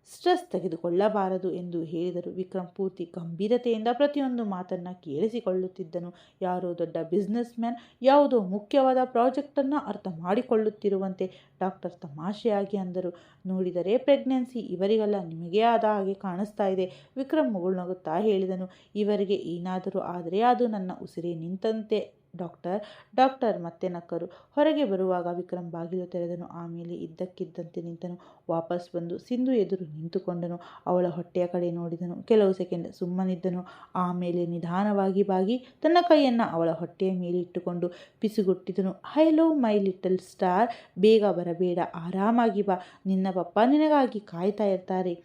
ಸ್ಟ್ರೆಸ್ ತೆಗೆದುಕೊಳ್ಳಬಾರದು ಎಂದು ಹೇಳಿದರು. ವಿಕ್ರಮ್ ಪೂರ್ತಿ ಗಂಭೀರತೆಯಿಂದ ಪ್ರತಿಯೊಂದು ಮಾತನ್ನು ಕೇಳಿಸಿಕೊಳ್ಳುತ್ತಿದ್ದನು. ಯಾರೋ ದೊಡ್ಡ ಬಿಸ್ನೆಸ್ ಮ್ಯಾನ್ ಯಾವುದೋ ಮುಖ್ಯವಾದ ಪ್ರಾಜೆಕ್ಟನ್ನು ಅರ್ಥ ಮಾಡಿಕೊಳ್ಳುತ್ತಿರುವಂತೆ ಡಾಕ್ಟರ್ ತಮಾಷೆಯಾಗಿ ಅಂದರು. ನೋಡಿದರೆ ಪ್ರೆಗ್ನೆನ್ಸಿ ಇವರಿಗೆಲ್ಲ ನಿಮಗೇ ಆದ ಹಾಗೆ ಕಾಣಿಸ್ತಾ ಇದೆ. ವಿಕ್ರಮ್ ಮುಗುಳ್ನಗುತ್ತಾ ಹೇಳಿದನು. ಇವರಿಗೆ ಏನಾದರೂ ಆದರೆ ಅದು ನನ್ನ ಉಸಿರೇ ನಿಂತಂತೆ ಡಾಕ್ಟರ್ ಮತ್ತೆ ನಕ್ಕರು. ಹೊರಗೆ ಬರುವಾಗ ವಿಕ್ರಮ್ ಬಾಗಿಲು ತೆರೆದನು. ಆಮೇಲೆ ಇದ್ದಕ್ಕಿದ್ದಂತೆ ನಿಂತನು. ವಾಪಸ್ ಬಂದು ಸಿಂಧು ಎದುರು ನಿಂತುಕೊಂಡನು. ಅವಳ ಹೊಟ್ಟೆಯ ಕಡೆ ನೋಡಿದನು. ಕೆಲವು ಸೆಕೆಂಡ್ ಸುಮ್ಮನಿದ್ದನು. ಆಮೇಲೆ ನಿಧಾನವಾಗಿ ಬಾಗಿ ತನ್ನ ಕೈಯನ್ನು ಅವಳ ಹೊಟ್ಟೆಯ ಮೇಲಿಟ್ಟುಕೊಂಡು ಪಿಸುಗುಟ್ಟಿದನು. I love my little star, ಬೇಗ ಬರಬೇಡ, ಆರಾಮಾಗಿ ಬಾ, ನಿನ್ನ ಪಪ್ಪ ನಿನಗಾಗಿ ಕಾಯ್ತಾ ಇರ್ತಾರೆ.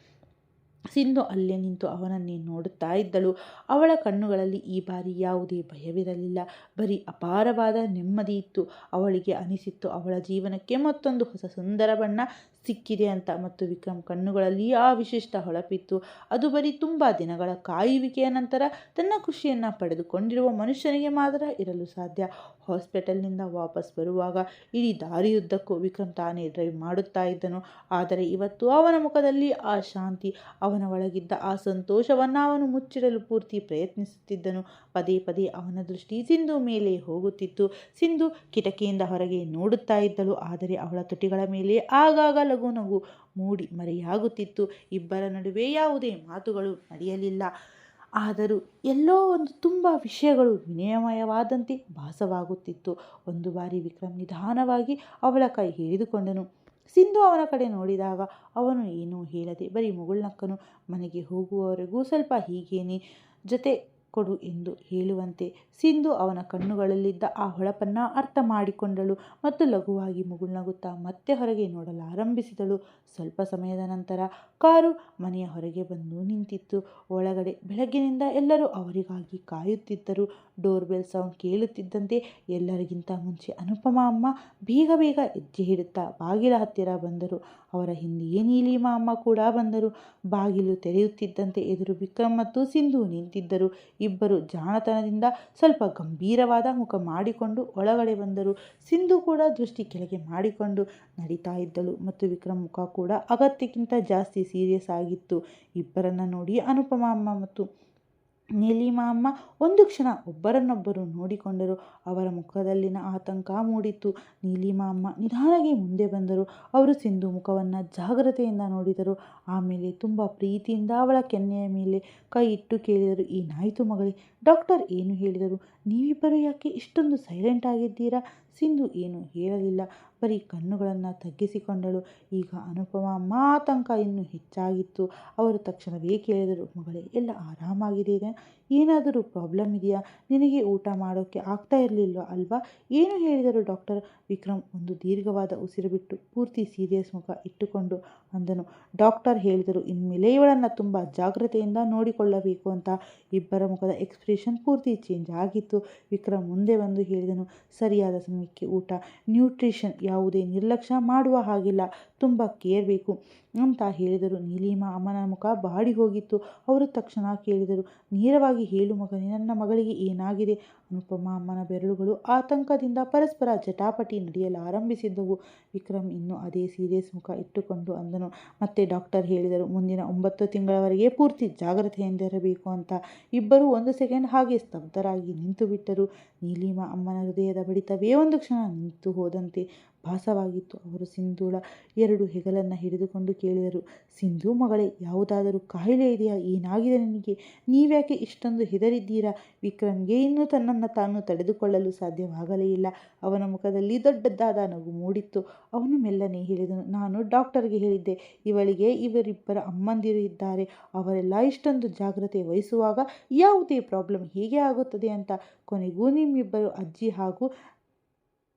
ಸಿಂಧು ಅಲ್ಲೇ ನಿಂತು ಅವನನ್ನೇ ನೋಡುತ್ತಾ ಇದ್ದಳು. ಅವಳ ಕಣ್ಣುಗಳಲ್ಲಿ ಈ ಬಾರಿ ಯಾವುದೇ ಭಯವಿರಲಿಲ್ಲ, ಬರೀ ಅಪಾರವಾದ ನೆಮ್ಮದಿ ಇತ್ತು. ಅವಳಿಗೆ ಅನಿಸಿತ್ತು ಅವಳ ಜೀವನಕ್ಕೆ ಮತ್ತೊಂದು ಹೊಸ ಸುಂದರ ಬಣ್ಣ ಸಿಕ್ಕಿದೆ ಅಂತ. ಮತ್ತು ವಿಕ್ರಮ್ ಕಣ್ಣುಗಳಲ್ಲಿ ಆ ವಿಶಿಷ್ಟ ಹೊಳಪಿತ್ತು. ಅದು ಬರೀ ತುಂಬ ದಿನಗಳ ಕಾಯುವಿಕೆಯ ನಂತರ ತನ್ನ ಖುಷಿಯನ್ನು ಪಡೆದುಕೊಂಡಿರುವ ಮನುಷ್ಯನಿಗೆ ಮಾತ್ರ ಇರಲು ಸಾಧ್ಯ. ಹಾಸ್ಪಿಟಲ್ನಿಂದ ವಾಪಸ್ ಬರುವಾಗ ಇಡೀ ದಾರಿಯುದ್ದಕ್ಕೂ ವಿಕ್ರಮ್ ತಾನೇ ಡ್ರೈವ್ ಮಾಡುತ್ತಾ ಇದ್ದನು. ಆದರೆ ಇವತ್ತು ಅವನ ಮುಖದಲ್ಲಿ ಆ ಶಾಂತಿ, ಅವನ ಒಳಗಿದ್ದ ಆ ಸಂತೋಷವನ್ನು ಅವನು ಮುಚ್ಚಿಡಲು ಪೂರ್ತಿ ಪ್ರಯತ್ನಿಸುತ್ತಿದ್ದನು. ಪದೇ ಪದೇ ಅವನ ದೃಷ್ಟಿ ಸಿಂಧು ಮೇಲೆ ಹೋಗುತ್ತಿತ್ತು. ಸಿಂಧು ಕಿಟಕಿಯಿಂದ ಹೊರಗೆ ನೋಡುತ್ತಾ ಇದ್ದಳು. ಆದರೆ ಅವಳ ತುಟಿಗಳ ಮೇಲೆ ಆಗಾಗ ಲಘು ನಗು ಮೂಡಿ ಮರೆಯಾಗುತ್ತಿತ್ತು. ಇಬ್ಬರ ನಡುವೆ ಯಾವುದೇ ಮಾತುಗಳು ನಡೆಯಲಿಲ್ಲ. ಆದರೂ ಎಲ್ಲೋ ಒಂದು ತುಂಬ ವಿಷಯಗಳು ವಿನಿಮಯವಾದಂತೆ ಭಾಸವಾಗುತ್ತಿತ್ತು. ಒಂದು ಬಾರಿ ವಿಕ್ರಮ್ ನಿಧಾನವಾಗಿ ಅವಳ ಕೈ ಹಿಡಿದುಕೊಂಡನು. ಸಿಂಧು ಅವನ ಕಡೆ ನೋಡಿದಾಗ ಅವನು ಏನೂ ಹೇಳದೆ ಬರೀ ಮುಗುಳ್ನಕ್ಕನು. ಮನೆಗೆ ಹೋಗುವವರೆಗೂ ಸ್ವಲ್ಪ ಹೀಗೇನೆ ಜೊತೆ ಕೊಡು ಎಂದು ಹೇಳುವಂತೆ. ಸಿಂಧು ಅವನ ಕಣ್ಣುಗಳಲ್ಲಿದ್ದ ಆ ಹೊಳಪನ್ನು ಅರ್ಥ ಮಾಡಿಕೊಂಡಳು ಮತ್ತು ಲಘುವಾಗಿ ಮುಗುಳ್ನಗುತ್ತಾ ಮತ್ತೆ ಹೊರಗೆ ನೋಡಲಾರಂಭಿಸಿದಳು. ಸ್ವಲ್ಪ ಸಮಯದ ನಂತರ ಕಾರು ಮನೆಯ ಹೊರಗೆ ಬಂದು ನಿಂತಿತ್ತು. ಒಳಗಡೆ ಬೆಳಗ್ಗಿನಿಂದ ಎಲ್ಲರೂ ಅವರಿಗಾಗಿ ಕಾಯುತ್ತಿದ್ದರು. ಡೋರ್ ಬೆಲ್ ಸೌಂಡ್ ಕೇಳುತ್ತಿದ್ದಂತೆ ಎಲ್ಲರಿಗಿಂತ ಮುಂಚೆ ಅನುಪಮ ಅಮ್ಮ ಬೇಗ ಬೇಗ ಹೆಜ್ಜೆ ಹಿಡುತ್ತಾ ಬಾಗಿಲ ಹತ್ತಿರ ಬಂದರು. ಅವರ ಹಿಂದೆಯೇ ನೀಲಿಮಾ ಅಮ್ಮ ಕೂಡ ಬಂದರು. ಬಾಗಿಲು ತೆರೆಯುತ್ತಿದ್ದಂತೆ ಎದುರು ವಿಕ್ರಮ್ ಮತ್ತು ಸಿಂಧು ನಿಂತಿದ್ದರು. ಇಬ್ಬರು ಜಾಣತನದಿಂದ ಸ್ವಲ್ಪ ಗಂಭೀರವಾದ ಮುಖ ಮಾಡಿಕೊಂಡು ಒಳಗಡೆ ಬಂದರು. ಸಿಂಧು ಕೂಡ ದೃಷ್ಟಿ ಕೆಳಗೆ ಮಾಡಿಕೊಂಡು ನಡೀತಾ ಇದ್ದಳು ಮತ್ತು ವಿಕ್ರಮ್ ಮುಖ ಕೂಡ ಅಗತ್ಯಕ್ಕಿಂತ ಜಾಸ್ತಿ ಸೀರಿಯಸ್ ಆಗಿತ್ತು. ಇಬ್ಬರನ್ನ ನೋಡಿ ಅನುಪಮ ಅಮ್ಮ ಮತ್ತು ನೀಲಿಮಾ ಅಮ್ಮ ಒಂದು ಕ್ಷಣ ಒಬ್ಬರನ್ನೊಬ್ಬರು ನೋಡಿಕೊಂಡರು. ಅವರ ಮುಖದಲ್ಲಿನ ಆತಂಕ ಮೂಡಿತ್ತು. ನೀಲಿಮಾ ಅಮ್ಮ ನಿಧಾನಕ್ಕೆ ಮುಂದೆ ಬಂದರು. ಅವರು ಸಿಂಧು ಮುಖವನ್ನು ಜಾಗ್ರತೆಯಿಂದ ನೋಡಿದರು. ಆಮೇಲೆ ತುಂಬ ಪ್ರೀತಿಯಿಂದ ಅವಳ ಕೆನ್ನೆಯ ಮೇಲೆ ಕೈ ಇಟ್ಟು ಕೇಳಿದರು, ಏನಾಯಿತು ಮಗಳೇ? ಡಾಕ್ಟರ್ ಏನು ಹೇಳಿದರು? ನೀವಿಬ್ಬರು ಯಾಕೆ ಇಷ್ಟೊಂದು ಸೈಲೆಂಟ್ ಆಗಿದ್ದೀರಾ? ಸಿಂಧು ಏನು ಹೇಳಲಿಲ್ಲ, ಬರೀ ಕಣ್ಣುಗಳನ್ನು ತಗ್ಗಿಸಿಕೊಂಡಳು. ಈಗ ಅನುಪಮ ಅಮ್ಮ ಆತಂಕ ಇನ್ನೂ ಹೆಚ್ಚಾಗಿತ್ತು. ಅವರು ತಕ್ಷಣವೇ ಕೇಳಿದರು, ಮಗಳೇ ಎಲ್ಲ ಆರಾಮಾಗಿದೆ? ಏನಾದರೂ ಪ್ರಾಬ್ಲಮ್ ಇದೆಯಾ? ನಿನಗೆ ಊಟ ಮಾಡೋಕ್ಕೆ ಆಗ್ತಾ ಇರಲಿಲ್ವ ಅಲ್ವಾ? ಏನು ಹೇಳಿದರು ಡಾಕ್ಟರ್? ವಿಕ್ರಮ್ ಒಂದು ದೀರ್ಘವಾದ ಉಸಿರು ಬಿಟ್ಟು ಪೂರ್ತಿ ಸೀರಿಯಸ್ ಮುಖ ಇಟ್ಟುಕೊಂಡು ಅಂದನು, ಡಾಕ್ಟರ್ ಹೇಳಿದರು ಇನ್ಮೇಲೆ ಇವಳನ್ನು ತುಂಬ ಜಾಗ್ರತೆಯಿಂದ ನೋಡಿಕೊಳ್ಳಬೇಕು ಅಂತ. ಇಬ್ಬರ ಮುಖದ ಎಕ್ಸ್ಪ್ರೆಷನ್ ಪೂರ್ತಿ ಚೇಂಜ್ ಆಗಿತ್ತು. ವಿಕ್ರಮ್ ಮುಂದೆ ಬಂದು ಹೇಳಿದನು, ಸರಿಯಾದ ಸಮಯಕ್ಕೆ ಊಟ, ನ್ಯೂಟ್ರಿಷನ್, ಯಾವುದೇ ನಿರ್ಲಕ್ಷ್ಯ ಮಾಡುವ ಹಾಗಿಲ್ಲ, ತುಂಬ ಕೇರ್ ಬೇಕು ಅಂತ ಹೇಳಿದರು. ನೀಲಿಮಾ ಅಮ್ಮನ ಮುಖ ಬಾಡಿ ಹೋಗಿತ್ತು. ಅವರು ತಕ್ಷಣ ಕೇಳಿದರು, ನೇರವಾಗಿ ಹೇಳು ಮಗನೇ, ನನ್ನ ಮಗಳಿಗೆ ಏನಾಗಿದೆ? ಅನುಪಮ ಅಮ್ಮನ ಬೆರಳುಗಳು ಆತಂಕದಿಂದ ಪರಸ್ಪರ ಜಟಾಪಟಿ ನಡೆಯಲಾರಂಭಿಸಿದ್ದವು. ವಿಕ್ರಮ್ ಇನ್ನೂ ಅದೇ ಸೀರಿಯಸ್ ಮುಖ ಇಟ್ಟುಕೊಂಡು ಅಂದನು, ಮತ್ತೆ ಡಾಕ್ಟರ್ ಹೇಳಿದರು ಮುಂದಿನ 9 ತಿಂಗಳವರೆಗೆ ಪೂರ್ತಿ ಜಾಗ್ರತೆಯಿಂದಿರಬೇಕು ಅಂತ. ಇಬ್ಬರು ಒಂದು ಸೆಕೆಂಡ್ ಹಾಗೆ ಸ್ತಬ್ಧರಾಗಿ ನಿಂತು ಬಿಟ್ಟರು. ನೀಲಿಮಾ ಅಮ್ಮನ ಹೃದಯದ ಬಡಿತವೇ ಒಂದು ಕ್ಷಣ ನಿಂತು ಹೋದಂತೆ ಭಾಸವಾಗಿತ್ತು. ಅವರು ಸಿಂಧೂಳ 2 ಹೆಗಲನ್ನು ಹಿಡಿದುಕೊಂಡು ಕೇಳಿದರು, ಸಿಂಧು ಮಗಳೇ, ಯಾವುದಾದರೂ ಕಾಯಿಲೆ ಇದೆಯಾ? ಏನಾಗಿದೆ ನಿನಗೆ? ನೀವ್ಯಾಕೆ ಇಷ್ಟೊಂದು ಹೆದರಿದ್ದೀರಾ? ವಿಕ್ರಮ್ಗೆ ಇನ್ನೂ ತನ್ನನ್ನು ತಾನು ತಡೆದುಕೊಳ್ಳಲು ಸಾಧ್ಯವಾಗಲೇ ಇಲ್ಲ. ಅವನ ಮುಖದಲ್ಲಿ ದೊಡ್ಡದಾದ ನಗು ಮೂಡಿತ್ತು. ಅವನು ಮೆಲ್ಲನೆ ಹೇಳಿದನು, ನಾನು ಡಾಕ್ಟರ್ಗೆ ಹೇಳಿದ್ದೆ, ಇವಳಿಗೆ ಇವರಿಬ್ಬರ ಅಮ್ಮಂದಿರು ಇದ್ದಾರೆ. ಅವರೆಲ್ಲ ಇಷ್ಟೊಂದು ಜಾಗ್ರತೆ ವಹಿಸುವಾಗ ಯಾವುದೇ ಪ್ರಾಬ್ಲಮ್ ಹೇಗೆ ಆಗುತ್ತದೆ ಅಂತ. ಕೊನೆಗೂ ನಿಮ್ಮಿಬ್ಬರು ಅಜ್ಜಿ ಹಾಗೂ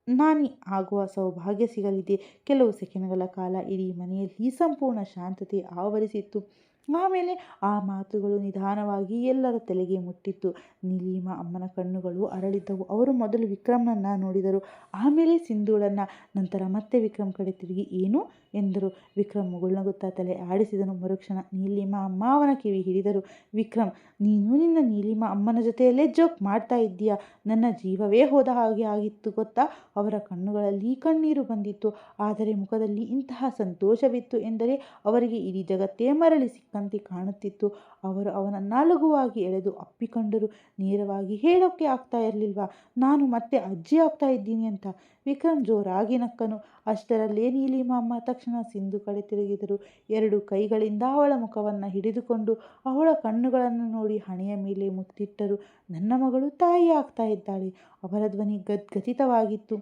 ನಾನಿ ಆಗುವ ಸೌಭಾಗ್ಯ ಸಿಗಲಿದೆ. ಕೆಲವು ಸೆಕೆಂಡ್ಗಳ ಕಾಲ ಇಡೀ ಮನೆಯಲ್ಲಿ ಸಂಪೂರ್ಣ ಶಾಂತತೆ ಆವರಿಸಿತ್ತು. ಆಮೇಲೆ ಆ ಮಾತುಗಳು ನಿಧಾನವಾಗಿ ಎಲ್ಲರ ತಲೆಗೆ ಮುಟ್ಟಿತ್ತು. ನೀಲಿಮಾ ಅಮ್ಮನ ಕಣ್ಣುಗಳು ಅರಳಿದ್ದವು. ಅವರು ಮೊದಲು ವಿಕ್ರಮ್ನನ್ನು ನೋಡಿದರು, ಆಮೇಲೆ ಸಿಂಧೂಳನ್ನು, ನಂತರ ಮತ್ತೆ ವಿಕ್ರಮ್ ಕಡೆ ತಿರುಗಿ ಏನು ಎಂದರು. ವಿಕ್ರಮ್ ಮುಗುಳ್ನಗುತ್ತಾ ತಲೆ ಆಡಿಸಿದನು. ಮರುಕ್ಷಣ ನೀಲಿಮಾ ಅಮ್ಮ ಅವನ ಕಿವಿ ಹಿಡಿದರು. ವಿಕ್ರಮ್, ನೀನು ನಿನ್ನ ನೀಲಿಮಾ ಅಮ್ಮನ ಜೊತೆಯಲ್ಲೇ ಜೋಕ್ ಮಾಡ್ತಾ ಇದ್ದೀಯಾ? ನನ್ನ ಜೀವವೇ ಹೋದ ಹಾಗೆ ಆಗಿತ್ತು ಗೊತ್ತಾ? ಅವರ ಕಣ್ಣುಗಳಲ್ಲಿ ಕಣ್ಣೀರು ಬಂದಿತ್ತು, ಆದರೆ ಮುಖದಲ್ಲಿ ಇಂತಹ ಸಂತೋಷವಿತ್ತು ಎಂದರೆ ಅವರಿಗೆ ಇಡೀ ಜಗತ್ತೇ ಮರಳಿ ಸಿಕ್ಕಂತೆ ಕಾಣುತ್ತಿತ್ತು. ಅವರು ಅವನನ್ನು ಲಘುವಾಗಿ ಎಳೆದು ಅಪ್ಪಿಕೊಂಡರು. ನೇರವಾಗಿ ಹೇಳೋಕ್ಕೆ ಆಗ್ತಾ ಇರಲಿಲ್ವಾ, ನಾನು ಮತ್ತೆ ಅಜ್ಜಿ ಆಗ್ತಾ ಇದ್ದೀನಿ ಅಂತ? ವಿಕ್ರಮ್ ಜೋರಾಗಿ ನಕ್ಕನು. ಅಷ್ಟರಲ್ಲೇ ನೀಲಿಮಾ ಅಮ್ಮ ತಕ್ಷಣ ಸಿಂಧು ಕಡೆ ತಿರುಗಿದರು. 2 ಕೈಗಳಿಂದ ಅವಳ ಮುಖವನ್ನು ಹಿಡಿದುಕೊಂಡು ಅವಳ ಕಣ್ಣುಗಳನ್ನು ನೋಡಿ ಹಣೆಯ ಮೇಲೆ ಮುತ್ತಿಟ್ಟರು. ನನ್ನ ಮಗಳು ತಾಯಿ ಆಗ್ತಾ ಇದ್ದಾಳೆ. ಅವರ ಧ್ವನಿ ಗದ್ಗದಿತವಾಗಿತ್ತು.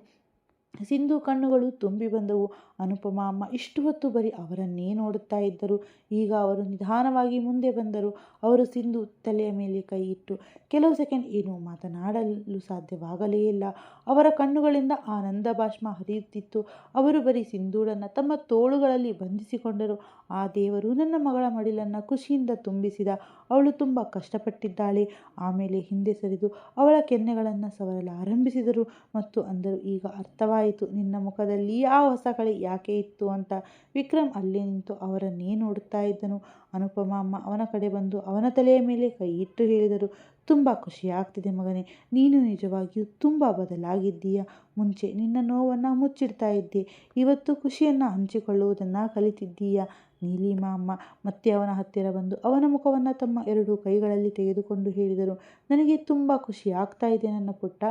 ಸಿಂಧು ಕಣ್ಣುಗಳು ತುಂಬಿ ಬಂದವು. ಅನುಪಮಾ ಅಮ್ಮ ಇಷ್ಟು ಹೊತ್ತು ಬರೀ ಅವರನ್ನೇ ನೋಡುತ್ತಾ ಇದ್ದರು. ಈಗ ಅವರು ನಿಧಾನವಾಗಿ ಮುಂದೆ ಬಂದರು. ಅವರು ಸಿಂಧು ತಲೆಯ ಮೇಲೆ ಕೈ ಇಟ್ಟು ಕೆಲವು ಸೆಕೆಂಡ್ ಏನೂ ಮಾತನಾಡಲು ಸಾಧ್ಯವಾಗಲೇ ಇಲ್ಲ. ಅವರ ಕಣ್ಣುಗಳಿಂದ ಆನಂದ ಬಾಷ್ಪ ಹರಿಯುತ್ತಿತ್ತು. ಅವರು ಬರೀ ಸಿಂಧೂಳನ್ನು ತಮ್ಮ ತೋಳುಗಳಲ್ಲಿ ಬಂಧಿಸಿಕೊಂಡರು. ಆ ದೇವರು ನನ್ನ ಮಗಳ ಮಡಿಲನ್ನು ಖುಷಿಯಿಂದ ತುಂಬಿಸಿದ. ಅವಳು ತುಂಬ ಕಷ್ಟಪಟ್ಟಿದ್ದಾಳೆ. ಆಮೇಲೆ ಹಿಂದೆ ಸರಿದು ಅವಳ ಕೆನ್ನೆಗಳನ್ನು ಸವರಲಾರಂಭಿಸಿದರು ಮತ್ತು ಅಂದರು, ಈಗ ಅರ್ಥವಾಯಿತು ನಿನ್ನ ಮುಖದಲ್ಲಿ ಆ ಹೊಸ ಕಳೆ ಯಾಕೆ ಇತ್ತು ಅಂತ. ವಿಕ್ರಮ್ ಅಲ್ಲೇ ನಿಂತು ಅವರನ್ನೇ ನೋಡುತ್ತಾ ಇದ್ದನು. ಅನುಪಮಾ ಅಮ್ಮ ಅವನ ಕಡೆ ಬಂದು ಅವನ ತಲೆಯ ಮೇಲೆ ಕೈ ಇಟ್ಟು ಹೇಳಿದರು, ತುಂಬ ಖುಷಿಯಾಗ್ತಿದೆ ಮಗನೇ. ನೀನು ನಿಜವಾಗಿಯೂ ತುಂಬ ಬದಲಾಗಿದ್ದೀಯ. ಮುಂಚೆ ನಿನ್ನ ನೋವನ್ನು ಮುಚ್ಚಿಡ್ತಾ ಇದ್ದೆ, ಇವತ್ತು ಖುಷಿಯನ್ನು ಹಂಚಿಕೊಳ್ಳುವುದನ್ನು ಕಲಿತಿದ್ದೀಯ. ನೀಲಿಮಾ ಅಮ್ಮ ಮತ್ತೆ ಅವನ ಹತ್ತಿರ ಬಂದು ಅವನ ಮುಖವನ್ನು ತಮ್ಮ 2 ಕೈಗಳಲ್ಲಿ ತೆಗೆದುಕೊಂಡು ಹೇಳಿದರು, ನನಗೆ ತುಂಬ ಖುಷಿ ಆಗ್ತಾ ಇದೆ ನನ್ನ ಪುಟ್ಟ.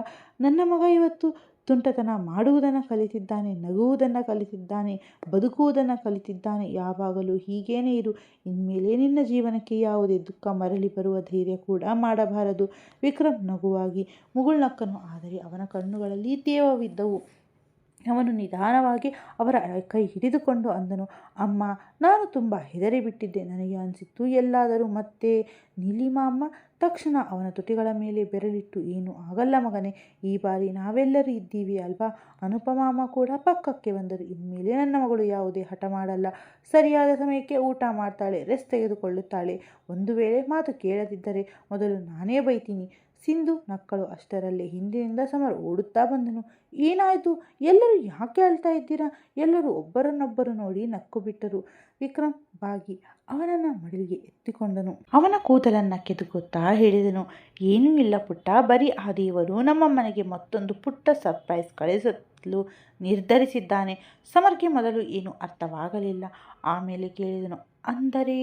ನನ್ನ ಮಗ ಇವತ್ತು ತುಂಟತನ ಮಾಡುವುದನ್ನು ಕಲಿತಿದ್ದಾನೆ, ನಗುವುದನ್ನು ಕಲಿತಿದ್ದಾನೆ, ಬದುಕುವುದನ್ನು ಕಲಿತಿದ್ದಾನೆ. ಯಾವಾಗಲೂ ಹೀಗೇನೇ ಇರು. ಇನ್ಮೇಲೆ ನಿನ್ನ ಜೀವನಕ್ಕೆ ಯಾವುದೇ ದುಃಖ ಮರಳಿ ಬರುವ ಧೈರ್ಯ ಕೂಡ ಮಾಡಬಾರದು. ವಿಕ್ರಮ್ ನಗುವಾಗಿ ಮುಗುಳ್ನಕ್ಕನು, ಆದರೆ ಅವನ ಕಣ್ಣುಗಳಲ್ಲಿ ತೇವವಿದ್ದವು. ಅವನು ನಿಧಾನವಾಗಿ ಅವರ ಕೈ ಹಿಡಿದುಕೊಂಡು ಅಂದನು, ಅಮ್ಮ, ನಾನು ತುಂಬ ಹೆದರಿಬಿಟ್ಟಿದ್ದೆ. ನನಗೆ ಅನಿಸಿತ್ತು ಎಲ್ಲಾದರೂ ಮತ್ತೆ. ನೀಲಿಮಾ ಅಮ್ಮ ತಕ್ಷಣ ಅವನ ತುಟಿಗಳ ಮೇಲೆ ಬೆರಳಿಟ್ಟು, ಏನೂ ಆಗಲ್ಲ ಮಗನೇ, ಈ ಬಾರಿ ನಾವೆಲ್ಲರೂ ಇದ್ದೀವಿ ಅಲ್ವಾ? ಅನುಪಮಾ ಅಮ್ಮ ಕೂಡ ಪಕ್ಕಕ್ಕೆ ಬಂದರು. ಇನ್ಮೇಲೆ ನನ್ನ ಮಗಳು ಯಾವುದೇ ಹಠ ಮಾಡಲ್ಲ, ಸರಿಯಾದ ಸಮಯಕ್ಕೆ ಊಟ ಮಾಡ್ತಾಳೆ, ರೆಸ್ಟ್ ತೆಗೆದುಕೊಳ್ಳುತ್ತಾಳೆ. ಒಂದು ವೇಳೆ ಮಾತು ಕೇಳದಿದ್ದರೆ ಮೊದಲು ನಾನೇ ಬೈತೀನಿ. ಸಿಂಧು ನಕ್ಕಳು. ಅಷ್ಟರಲ್ಲೇ ಹಿಂದಿನಿಂದ ಸಮರ್ ಓಡುತ್ತಾ ಬಂದನು. ಏನಾಯಿತು? ಎಲ್ಲರೂ ಯಾಕೆ ಅಳ್ತಾ ಇದ್ದೀರಾ? ಎಲ್ಲರೂ ಒಬ್ಬರನ್ನೊಬ್ಬರು ನೋಡಿ ನಕ್ಕು ಬಿಟ್ಟರು. ವಿಕ್ರಮ್ ಬಾಗಿ ಅವನನ್ನು ಮಡಿಲಿಗೆ ಎತ್ತಿಕೊಂಡನು. ಅವನ ಕೂದಲನ್ನು ಕೆದಕುತ್ತಾ ಹೇಳಿದನು, ಏನೂ ಇಲ್ಲ ಪುಟ್ಟ, ಬರೀ ಆ ದೇವರು ನಮ್ಮ ಮನೆಗೆ ಮತ್ತೊಂದು ಪುಟ್ಟ ಸರ್ಪ್ರೈಸ್ ಕಳಿಸಲು ನಿರ್ಧರಿಸಿದ್ದಾನೆ. ಸಮರ್ಗೆ ಮೊದಲು ಏನೂ ಅರ್ಥವಾಗಲಿಲ್ಲ. ಆಮೇಲೆ ಕೇಳಿದನು, ಅಂದರೆ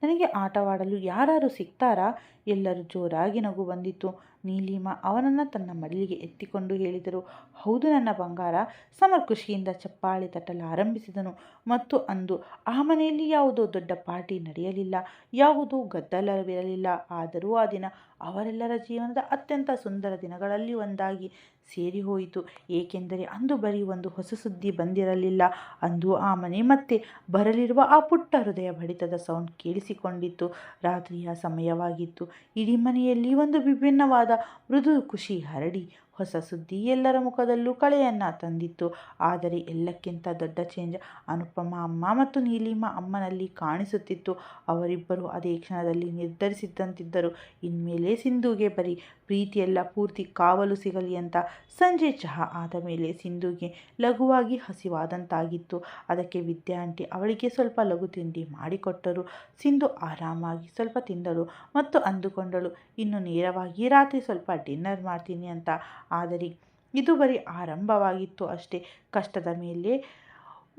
ನನಗೆ ಆಟವಾಡಲು ಯಾರಾದರೂ ಸಿಗ್ತಾರಾ? ಎಲ್ಲರೂ ಜೋರಾಗಿ ನಗು ಬಂದಿತು. ನೀಲಿಮಾ ಅವನನ್ನು ತನ್ನ ಮಡಿಲಿಗೆ ಎತ್ತಿಕೊಂಡು ಹೇಳಿದರು, ಹೌದು ನನ್ನ ಬಂಗಾರ. ಸಮರ್ ಖುಷಿಯಿಂದ ಚಪ್ಪಾಳೆ ತಟ್ಟಲಾರಂಭಿಸಿದನು ಮತ್ತು ಅಂದು ಆ ಮನೆಯಲ್ಲಿ ಯಾವುದೋ ದೊಡ್ಡ ಪಾರ್ಟಿ ನಡೆಯಲಿಲ್ಲ, ಯಾವುದೋ ಗದ್ದಲವಿರಲಿಲ್ಲ. ಆದರೂ ಆ ದಿನ ಅವರೆಲ್ಲರ ಜೀವನದ ಅತ್ಯಂತ ಸುಂದರ ದಿನಗಳಲ್ಲಿ ಒಂದಾಗಿ ಸೇರಿ ಹೋಯಿತು. ಏಕೆಂದರೆ ಅಂದು ಬರೀ ಒಂದು ಹೊಸ ಸುದ್ದಿ ಬಂದಿರಲಿಲ್ಲ, ಅಂದು ಆ ಮನೆ ಮತ್ತೆ ಬರಲಿರುವ ಆ ಪುಟ್ಟ ಹೃದಯ ಬಡಿತದ ಸೌಂಡ್ ಕೇಳಿಸಿಕೊಂಡಿತ್ತು. ರಾತ್ರಿಯ ಸಮಯವಾಗಿತ್ತು. ಇಡೀ ಮನೆಯಲ್ಲಿ ಒಂದು ವಿಭಿನ್ನವಾದ ಮೃದು ಖುಷಿ ಹರಡಿ ಹೊಸ ಸುದ್ದಿ ಎಲ್ಲರ ಮುಖದಲ್ಲೂ ಕಳೆಯನ್ನು ತಂದಿತ್ತು. ಆದರೆ ಎಲ್ಲಕ್ಕಿಂತ ದೊಡ್ಡ ಚೇಂಜ್ ಅನುಪಮಾ ಅಮ್ಮ ಮತ್ತು ನೀಲಿಮಾ ಅಮ್ಮನಲ್ಲಿ ಕಾಣಿಸುತ್ತಿತ್ತು. ಅವರಿಬ್ಬರು ಅದೇ ಕ್ಷಣದಲ್ಲಿ ನಿರ್ಧರಿಸಿದಂತಿದ್ದರು, ಇನ್ಮೇಲೆ ಸಿಂಧುಗೆ ಬರೀ ಪ್ರೀತಿಯೆಲ್ಲ, ಪೂರ್ತಿ ಕಾವಲು ಸಿಗಲಿ ಅಂತ. ಸಂಜೆ ಚಹಾ ಆದ ಮೇಲೆ ಸಿಂಧುಗೆ ಲಘುವಾಗಿ ಹಸಿವಾದಂತಾಗಿತ್ತು. ಅದಕ್ಕೆ ವಿದ್ಯಾ ಆಂಟಿ ಅವಳಿಗೆ ಸ್ವಲ್ಪ ಲಘು ತಿಂಡಿ ಮಾಡಿಕೊಟ್ಟರು. ಸಿಂಧು ಆರಾಮಾಗಿ ಸ್ವಲ್ಪ ತಿಂದಳು ಮತ್ತು ಅಂದುಕೊಂಡಳು, ಇನ್ನು ನೇರವಾಗಿ ರಾತ್ರಿ ಸ್ವಲ್ಪ ಡಿನ್ನರ್ ಮಾಡ್ತೀನಿ ಅಂತ. ಆದರೆ ಇದು ಬರೀ ಆರಂಭವಾಗಿತ್ತು ಅಷ್ಟೇ. ಕಷ್ಟದ ಮೇಲೆ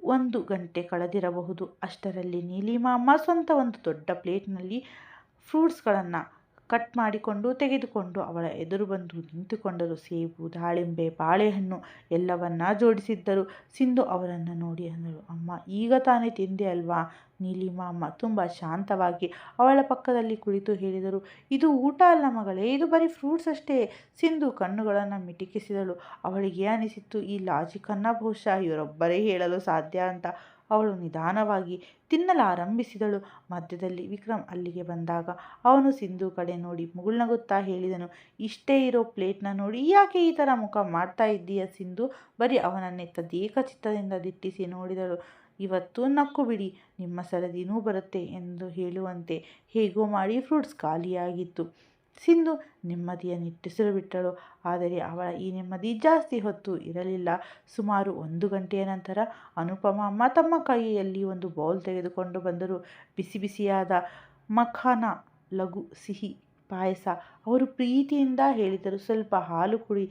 1 ಗಂಟೆ ಕಳೆದಿರಬಹುದು. ಅಷ್ಟರಲ್ಲಿ ನೀಲಿಮಾ ಅಮ್ಮ ಸ್ವಂತ ಒಂದು ದೊಡ್ಡ ಪ್ಲೇಟ್ನಲ್ಲಿ ಫ್ರೂಟ್ಸ್ಗಳನ್ನು ಕಟ್ ಮಾಡಿಕೊಂಡು ತೆಗೆದುಕೊಂಡು ಅವಳ ಎದುರು ಬಂದು ನಿಂತುಕೊಂಡರು. ಸೇಬು, ದಾಳಿಂಬೆ, ಬಾಳೆಹಣ್ಣು ಎಲ್ಲವನ್ನ ಜೋಡಿಸಿದ್ದರು. ಸಿಂಧು ಅವರನ್ನು ನೋಡಿ ಅಂದಳು, ಅಮ್ಮ ಈಗ ತಾನೇ ತಿಂದೆ ಅಲ್ವಾ? ನೀಲಿಮಾ ಅಮ್ಮ ತುಂಬ ಶಾಂತವಾಗಿ ಅವಳ ಪಕ್ಕದಲ್ಲಿ ಕುಳಿತು ಹೇಳಿದರು, ಇದು ಊಟ ಅಲ್ಲ ಮಗಳೇ, ಇದು ಬರೀ ಫ್ರೂಟ್ಸ್ ಅಷ್ಟೇ. ಸಿಂಧು ಕಣ್ಣುಗಳನ್ನು ಮಿಟಿಕಿಸಿದಳು. ಅವಳಿಗೆ ಅನಿಸಿತ್ತು, ಈ ಲಾಜಿಕನ್ನು ಬಹುಶಃ ಇವರೊಬ್ಬರೇ ಹೇಳಲು ಸಾಧ್ಯ ಅಂತ. ಅವಳು ನಿಧಾನವಾಗಿ ತಿನ್ನಲಾರಂಭಿಸಿದಳು. ಮಧ್ಯದಲ್ಲಿ ವಿಕ್ರಮ್ ಅಲ್ಲಿಗೆ ಬಂದಾಗ ಅವನು ಸಿಂಧು ಕಡೆ ನೋಡಿ ಮುಗುಳ್ನಗುತ್ತಾ ಹೇಳಿದನು, ಇಷ್ಟೇ ಇರೋ ಪ್ಲೇಟ್ನ ನೋಡಿ ಯಾಕೆ ಈ ಥರ ಮುಖ ಮಾಡ್ತಾ ಇದ್ದೀಯ ಸಿಂಧು? ಬರೀ ಅವನನ್ನೇ ತದೇಕಚಿತ್ತದಿಂದ ದಿಟ್ಟಿಸಿ ನೋಡಿದಳು. ಇವತ್ತು ನಕ್ಕು ಬಿಡಿ, ನಿಮ್ಮ ಸರದಿನೂ ಬರುತ್ತೆ ಎಂದು ಹೇಳುವಂತೆ ಹೇಗೋ ಮಾಡಿ ಫ್ರೂಟ್ಸ್ ಖಾಲಿಯಾಗಿತ್ತು. ಸಿಂಧು ನೆಮ್ಮದಿಯ ನಿಟ್ಟುಸಿರು ಬಿಟ್ಟಳು. ಆದರೆ ಅವಳ ಈ ನೆಮ್ಮದಿ ಜಾಸ್ತಿ ಹೊತ್ತು ಇರಲಿಲ್ಲ. ಸುಮಾರು 1 ಗಂಟೆಯ ನಂತರ ಅನುಪಮ ಅಮ್ಮ ತಮ್ಮ ಕೈಯಲ್ಲಿ ಒಂದು ಬೌಲ್ ತೆಗೆದುಕೊಂಡು ಬಂದರು. ಬಿಸಿ ಬಿಸಿಯಾದ ಮಖಾನ, ಲಘು ಸಿಹಿ ಪಾಯಸ. ಅವರು ಪ್ರೀತಿಯಿಂದ ಹೇಳಿದರು, ಸ್ವಲ್ಪ ಹಾಲು ಕುಡಿ,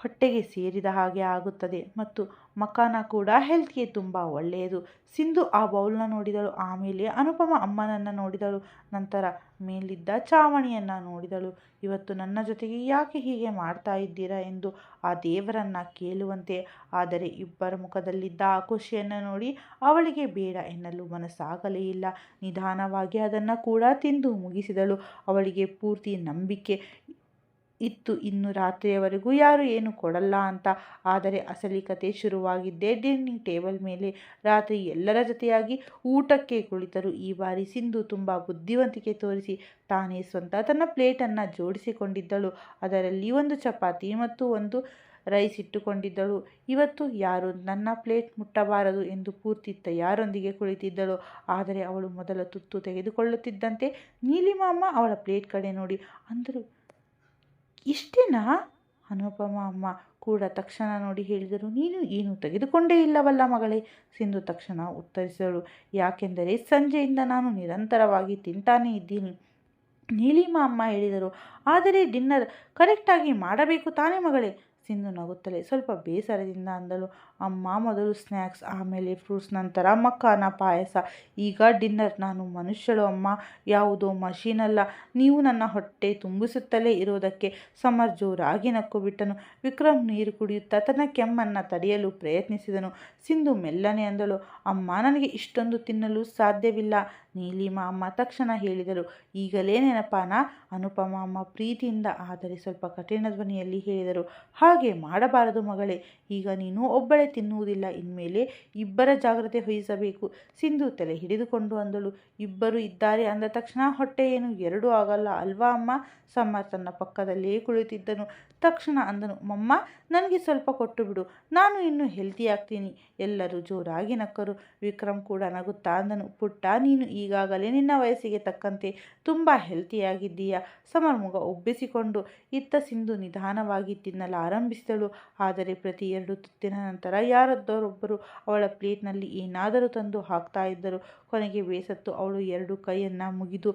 ಹೊಟ್ಟೆಗೆ ಸೇರಿದ ಹಾಗೆ ಆಗುತ್ತದೆ ಮತ್ತು ಮಖಾನ ಕೂಡ ಹೆಲ್ತ್ಗೆ ತುಂಬ ಒಳ್ಳೆಯದು. ಸಿಂಧು ಆ ಬೌಲ್ನ ನೋಡಿದಳು, ಆಮೇಲೆ ಅನುಪಮ ಅಮ್ಮನನ್ನು ನೋಡಿದಳು, ನಂತರ ಮೇಲಿದ್ದ ಚಾವಣಿಯನ್ನು ನೋಡಿದಳು. ಇವತ್ತು ನನ್ನ ಜೊತೆಗೆ ಯಾಕೆ ಹೀಗೆ ಮಾಡ್ತಾ ಇದ್ದೀರಾ ಎಂದು ಆ ದೇವರನ್ನ ಕೇಳುವಂತೆ. ಆದರೆ ಇಬ್ಬರ ಮುಖದಲ್ಲಿದ್ದ ಆ ಖುಷಿಯನ್ನು ನೋಡಿ ಅವಳಿಗೆ ಬೇಡ ಎನ್ನಲು ಮನಸ್ಸಾಗಲೇ ಇಲ್ಲ. ನಿಧಾನವಾಗಿ ಅದನ್ನು ಕೂಡ ತಿಂದು ಮುಗಿಸಿದಳು. ಅವಳಿಗೆ ಪೂರ್ತಿ ನಂಬಿಕೆ ಇತ್ತು ಇನ್ನು ರಾತ್ರಿಯವರೆಗೂ ಯಾರು ಏನು ಕೊಡಲ್ಲ ಅಂತ. ಆದರೆ ಅಸಲಿ ಕತೆ ಶುರುವಾಗಿದ್ದೇ ಡೈನಿಂಗ್ ಟೇಬಲ್ ಮೇಲೆ. ರಾತ್ರಿ ಎಲ್ಲರ ಜೊತೆಯಾಗಿ ಊಟಕ್ಕೆ ಕುಳಿತರು. ಈ ಬಾರಿ ಸಿಂಧು ತುಂಬ ಬುದ್ಧಿವಂತಿಕೆ ತೋರಿಸಿ ತಾನೇ ಸ್ವಂತ ತನ್ನ ಪ್ಲೇಟನ್ನು ಜೋಡಿಸಿಕೊಂಡಿದ್ದಳು. ಅದರಲ್ಲಿ 1 ಚಪಾತಿ ಮತ್ತು 1 ರೈಸ್ ಇಟ್ಟುಕೊಂಡಿದ್ದಳು. ಇವತ್ತು ಯಾರು ನನ್ನ ಪ್ಲೇಟ್ ಮುಟ್ಟಬಾರದು ಎಂದು ಪೂರ್ತಿ ತಯಾರೊಂದಿಗೆ ಕುಳಿತಿದ್ದಳು. ಆದರೆ ಅವಳು ಮೊದಲ ತುತ್ತು ತೆಗೆದುಕೊಳ್ಳುತ್ತಿದ್ದಂತೆ ನೀಲಿಮಾ ಅಮ್ಮ ಅವಳ ಪ್ಲೇಟ್ ಕಡೆ ನೋಡಿ ಅಂದರು, ಇಷ್ಟೇನಾ? ಅನುಪಮ ಅಮ್ಮ ಕೂಡ ತಕ್ಷಣ ನೋಡಿ ಹೇಳಿದರು, ನೀನು ಏನು ತೆಗೆದುಕೊಂಡೇ ಇಲ್ಲವಲ್ಲ ಮಗಳೇ? ಸಿಂಧು ತಕ್ಷಣ ಉತ್ತರಿಸಿದಳು, ಯಾಕೆಂದರೆ ಸಂಜೆಯಿಂದ ನಾನು ನಿರಂತರವಾಗಿ ತಿಂತಾನೇ ಇದ್ದೀನಿ. ನೀಲಿಮಾ ಅಮ್ಮ ಹೇಳಿದರು, ಆದರೆ ಡಿನ್ನರ್ ಕರೆಕ್ಟಾಗಿ ಮಾಡಬೇಕು ತಾನೇ ಮಗಳೇ? ಸಿಂಧು ನಗುತ್ತಲೇ ಸ್ವಲ್ಪ ಬೇಸರದಿಂದ ಅಂದಳು, ಅಮ್ಮ ಮೊದಲು ಸ್ನ್ಯಾಕ್ಸ್, ಆಮೇಲೆ ಫ್ರೂಟ್ಸ್, ನಂತರ ಮಖಾನ ಪಾಯಸ, ಈಗ ಡಿನ್ನರ್. ನಾನು ಮನುಷ್ಯಳು ಅಮ್ಮ, ಯಾವುದೋ ಮಷೀನಲ್ಲ. ನೀವು ನನ್ನ ಹೊಟ್ಟೆ ತುಂಬಿಸುತ್ತಲೇ ಇರೋದಕ್ಕೆ. ಸಮರ್ ಜೋರಾಗಿ ನಕ್ಕು ಬಿಟ್ಟನು. ವಿಕ್ರಮ್ ನೀರು ಕುಡಿಯುತ್ತಾ ತನ್ನ ಕೆಮ್ಮನ್ನು ತಡೆಯಲು ಪ್ರಯತ್ನಿಸಿದನು. ಸಿಂಧು ಮೆಲ್ಲನೆ ಅಂದಳು, ಅಮ್ಮ ನನಗೆ ಇಷ್ಟೊಂದು ತಿನ್ನಲು ಸಾಧ್ಯವಿಲ್ಲ. ನೀಲಿಮಾ ಅಮ್ಮ ತಕ್ಷಣ ಹೇಳಿದರು, ಈಗಲೇ ನೆನಪಾನಾ? ಅನುಪಮ ಅಮ್ಮ ಪ್ರೀತಿಯಿಂದ ಆದರೆ ಸ್ವಲ್ಪ ಕಠಿಣ ಧ್ವನಿಯಲ್ಲಿ ಹೇಳಿದರು, ಹಾಗೆ ಮಾಡಬಾರದು ಮಗಳೇ. ಈಗ ನೀನು ಒಬ್ಬಳೇ ತಿನ್ನುವುದಿಲ್ಲ, ಇನ್ಮೇಲೆ ಇಬ್ಬರ ಜಾಗ್ರತೆ ವಹಿಸಬೇಕು. ಸಿಂಧು ತಲೆ ಹಿಡಿದುಕೊಂಡು ಅಂದಳು, ಇಬ್ಬರು ಇದ್ದಾರೆ ಅಂದ ತಕ್ಷಣ ಹೊಟ್ಟೆ ಏನು 2 ಆಗಲ್ಲ ಅಲ್ವಾ ಅಮ್ಮ? ಸಮರ್ ತನ್ನ ಪಕ್ಕದಲ್ಲೇ ಕುಳಿತಿದ್ದನು. ತಕ್ಷಣ ಅಂದನು, ಮಮ್ಮ ನನಗೆ ಸ್ವಲ್ಪ ಕೊಟ್ಟು ಬಿಡು, ನಾನು ಇನ್ನೂ ಹೆಲ್ತಿ ಆಗ್ತೀನಿ. ಎಲ್ಲರೂ ಜೋರಾಗಿ ನಕ್ಕರು. ವಿಕ್ರಮ್ ಕೂಡ ನಗುತ್ತಾ ಅಂದನು, ಪುಟ್ಟ ನೀನು ಈಗಾಗಲೇ ನಿನ್ನ ವಯಸ್ಸಿಗೆ ತಕ್ಕಂತೆ ತುಂಬ ಹೆಲ್ತಿಯಾಗಿದ್ದೀಯ. ಸಮರ್ ಮುಗ ಉಬ್ಬಿಸಿಕೊಂಡು ಇತ್ತ ಸಿಂಧು ನಿಧಾನವಾಗಿ ತಿನ್ನಲಾರಂಭಿಸಿದಳು. ಆದರೆ ಪ್ರತಿ 2 ತುತ್ತಿನ ನಂತರ ಯಾರೊಬ್ಬರು ಅವಳ ಪ್ಲೇಟ್ನಲ್ಲಿ ಏನಾದರೂ ತಂದು ಹಾಕ್ತಾ ಇದ್ದರು. ಕೊನೆಗೆ ಬೇಸತ್ತು ಅವಳು 2 ಕೈಯನ್ನು ಮುಗಿದು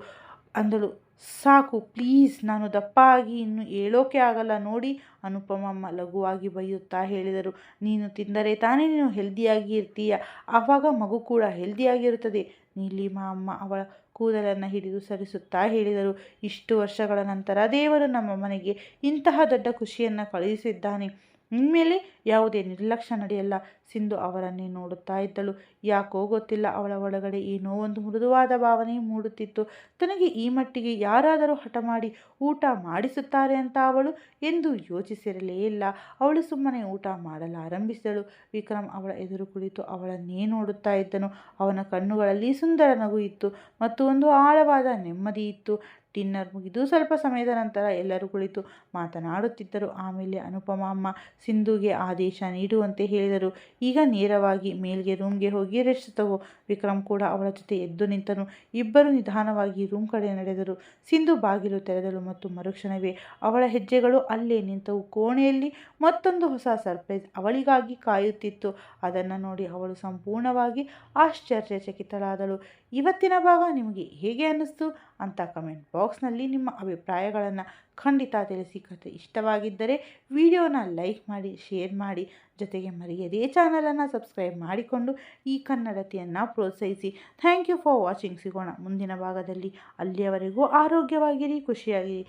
ಅಂದಳು, ಸಾಕು ಪ್ಲೀಸ್, ನಾನು ದಪ್ಪ ಆಗಿ ಇನ್ನು ಏಳೋಕೆ ಆಗಲ್ಲ ನೋಡಿ. ಅನುಪಮಮ್ಮ ಲಘುವಾಗಿ ಬೈಯುತ್ತಾ ಹೇಳಿದರು, ನೀನು ತಿಂದರೆ ತಾನೇ ನೀನು ಹೆಲ್ದಿಯಾಗಿ ಇರ್ತೀಯ, ಆವಾಗ ಮಗು ಕೂಡ ಹೆಲ್ದಿಯಾಗಿರುತ್ತದೆ. ನೀಲಿಮಾ ಅಮ್ಮ ಅವಳ ಕೂದಲನ್ನು ಹಿಡಿದು ಸರಿಸುತ್ತಾ ಹೇಳಿದರು, ಇಷ್ಟು ವರ್ಷಗಳ ನಂತರ ದೇವರು ನಮ್ಮ ಮನೆಗೆ ಇಂತಹ ದೊಡ್ಡ ಖುಷಿಯನ್ನು ಕಳುಹಿಸಿದ್ದಾನೆ. ಇನ್ಮೇಲೆ ಯಾವುದೇ ನಿರ್ಲಕ್ಷ್ಯ ನಡೆಯಲ್ಲ. ಸಿಂಧು ಅವರನ್ನೇ ನೋಡುತ್ತಾ ಇದ್ದಳು. ಯಾಕೋ ಗೊತ್ತಿಲ್ಲ, ಅವಳ ಒಳಗಡೆ ಏನೋ ಒಂದು ಮೃದುವಾದ ಭಾವನೆ ಮೂಡುತ್ತಿತ್ತು. ತನಗೆ ಈ ಮಟ್ಟಿಗೆ ಯಾರಾದರೂ ಹಠ ಮಾಡಿ ಊಟ ಮಾಡಿಸುತ್ತಾರೆ ಅಂತ ಅವಳು ಎಂದು ಯೋಚಿಸಿರಲೇ ಇಲ್ಲ. ಅವಳು ಸುಮ್ಮನೆ ಊಟ ಮಾಡಲಾರಂಭಿಸಿದಳು. ವಿಕ್ರಮ್ ಅವಳ ಎದುರು ಕುಳಿತು ಅವಳನ್ನೇ ನೋಡುತ್ತಾ ಇದ್ದನು. ಅವನ ಕಣ್ಣುಗಳಲ್ಲಿ ಸುಂದರ ನಗು ಇತ್ತು ಮತ್ತು ಒಂದು ಆಳವಾದ ನೆಮ್ಮದಿ ಇತ್ತು. ಡಿನ್ನರ್ ಮುಗಿದು ಸ್ವಲ್ಪ ಸಮಯದ ನಂತರ ಎಲ್ಲರೂ ಕುಳಿತು ಮಾತನಾಡುತ್ತಿದ್ದರು. ಆಮೇಲೆ ಅನುಪಮ ಅಮ್ಮ ಸಿಂಧುಗೆ ಆದೇಶ ನೀಡುವಂತೆ ಹೇಳಿದರು, ಈಗ ನೇರವಾಗಿ ಮೇಲ್ಗೆ ರೂಮ್ಗೆ ಹೋಗಿ ರೆಸ್ಟ್ ತಗೋ. ವಿಕ್ರಮ್ ಕೂಡ ಅವಳ ಜೊತೆ ಎದ್ದು ನಿಂತನು. ಇಬ್ಬರು ನಿಧಾನವಾಗಿ ರೂಮ್ ಕಡೆ ನಡೆದರು. ಸಿಂಧು ಬಾಗಿಲು ತೆರೆದಳು ಮತ್ತು ಮರುಕ್ಷಣವೇ ಅವಳ ಹೆಜ್ಜೆಗಳು ಅಲ್ಲೇ ನಿಂತವು. ಕೋಣೆಯಲ್ಲಿ ಮತ್ತೊಂದು ಹೊಸ ಸರ್ಪ್ರೈಸ್ ಅವಳಿಗಾಗಿ ಕಾಯುತ್ತಿತ್ತು. ಅದನ್ನು ನೋಡಿ ಅವಳು ಸಂಪೂರ್ಣವಾಗಿ ಆಶ್ಚರ್ಯಚಕಿತಳಾದಳು. ಇವತ್ತಿನ ಭಾಗ ನಿಮಗೆ ಹೇಗೆ ಅನ್ನಿಸ್ತು ಅಂತ ಕಮೆಂಟ್ ಬಾಕ್ಸ್ನಲ್ಲಿ ನಿಮ್ಮ ಅಭಿಪ್ರಾಯಗಳನ್ನು ಖಂಡಿತ ತಿಳಿಸಿ. ಕತೆ ಇಷ್ಟವಾಗಿದ್ದರೆ ವಿಡಿಯೋನ ಲೈಕ್ ಮಾಡಿ, ಶೇರ್ ಮಾಡಿ, ಜೊತೆಗೆ ಮರೆಯದೇ ಚಾನಲನ್ನು ಸಬ್ಸ್ಕ್ರೈಬ್ ಮಾಡಿಕೊಂಡು ಈ ಕನ್ನಡತಿಯನ್ನು ಪ್ರೋತ್ಸಾಹಿಸಿ. Thank you for watching. ಸಿಗೋಣ ಮುಂದಿನ ಭಾಗದಲ್ಲಿ. ಅಲ್ಲಿಯವರೆಗೂ ಆರೋಗ್ಯವಾಗಿರಿ, ಖುಷಿಯಾಗಿರಿ.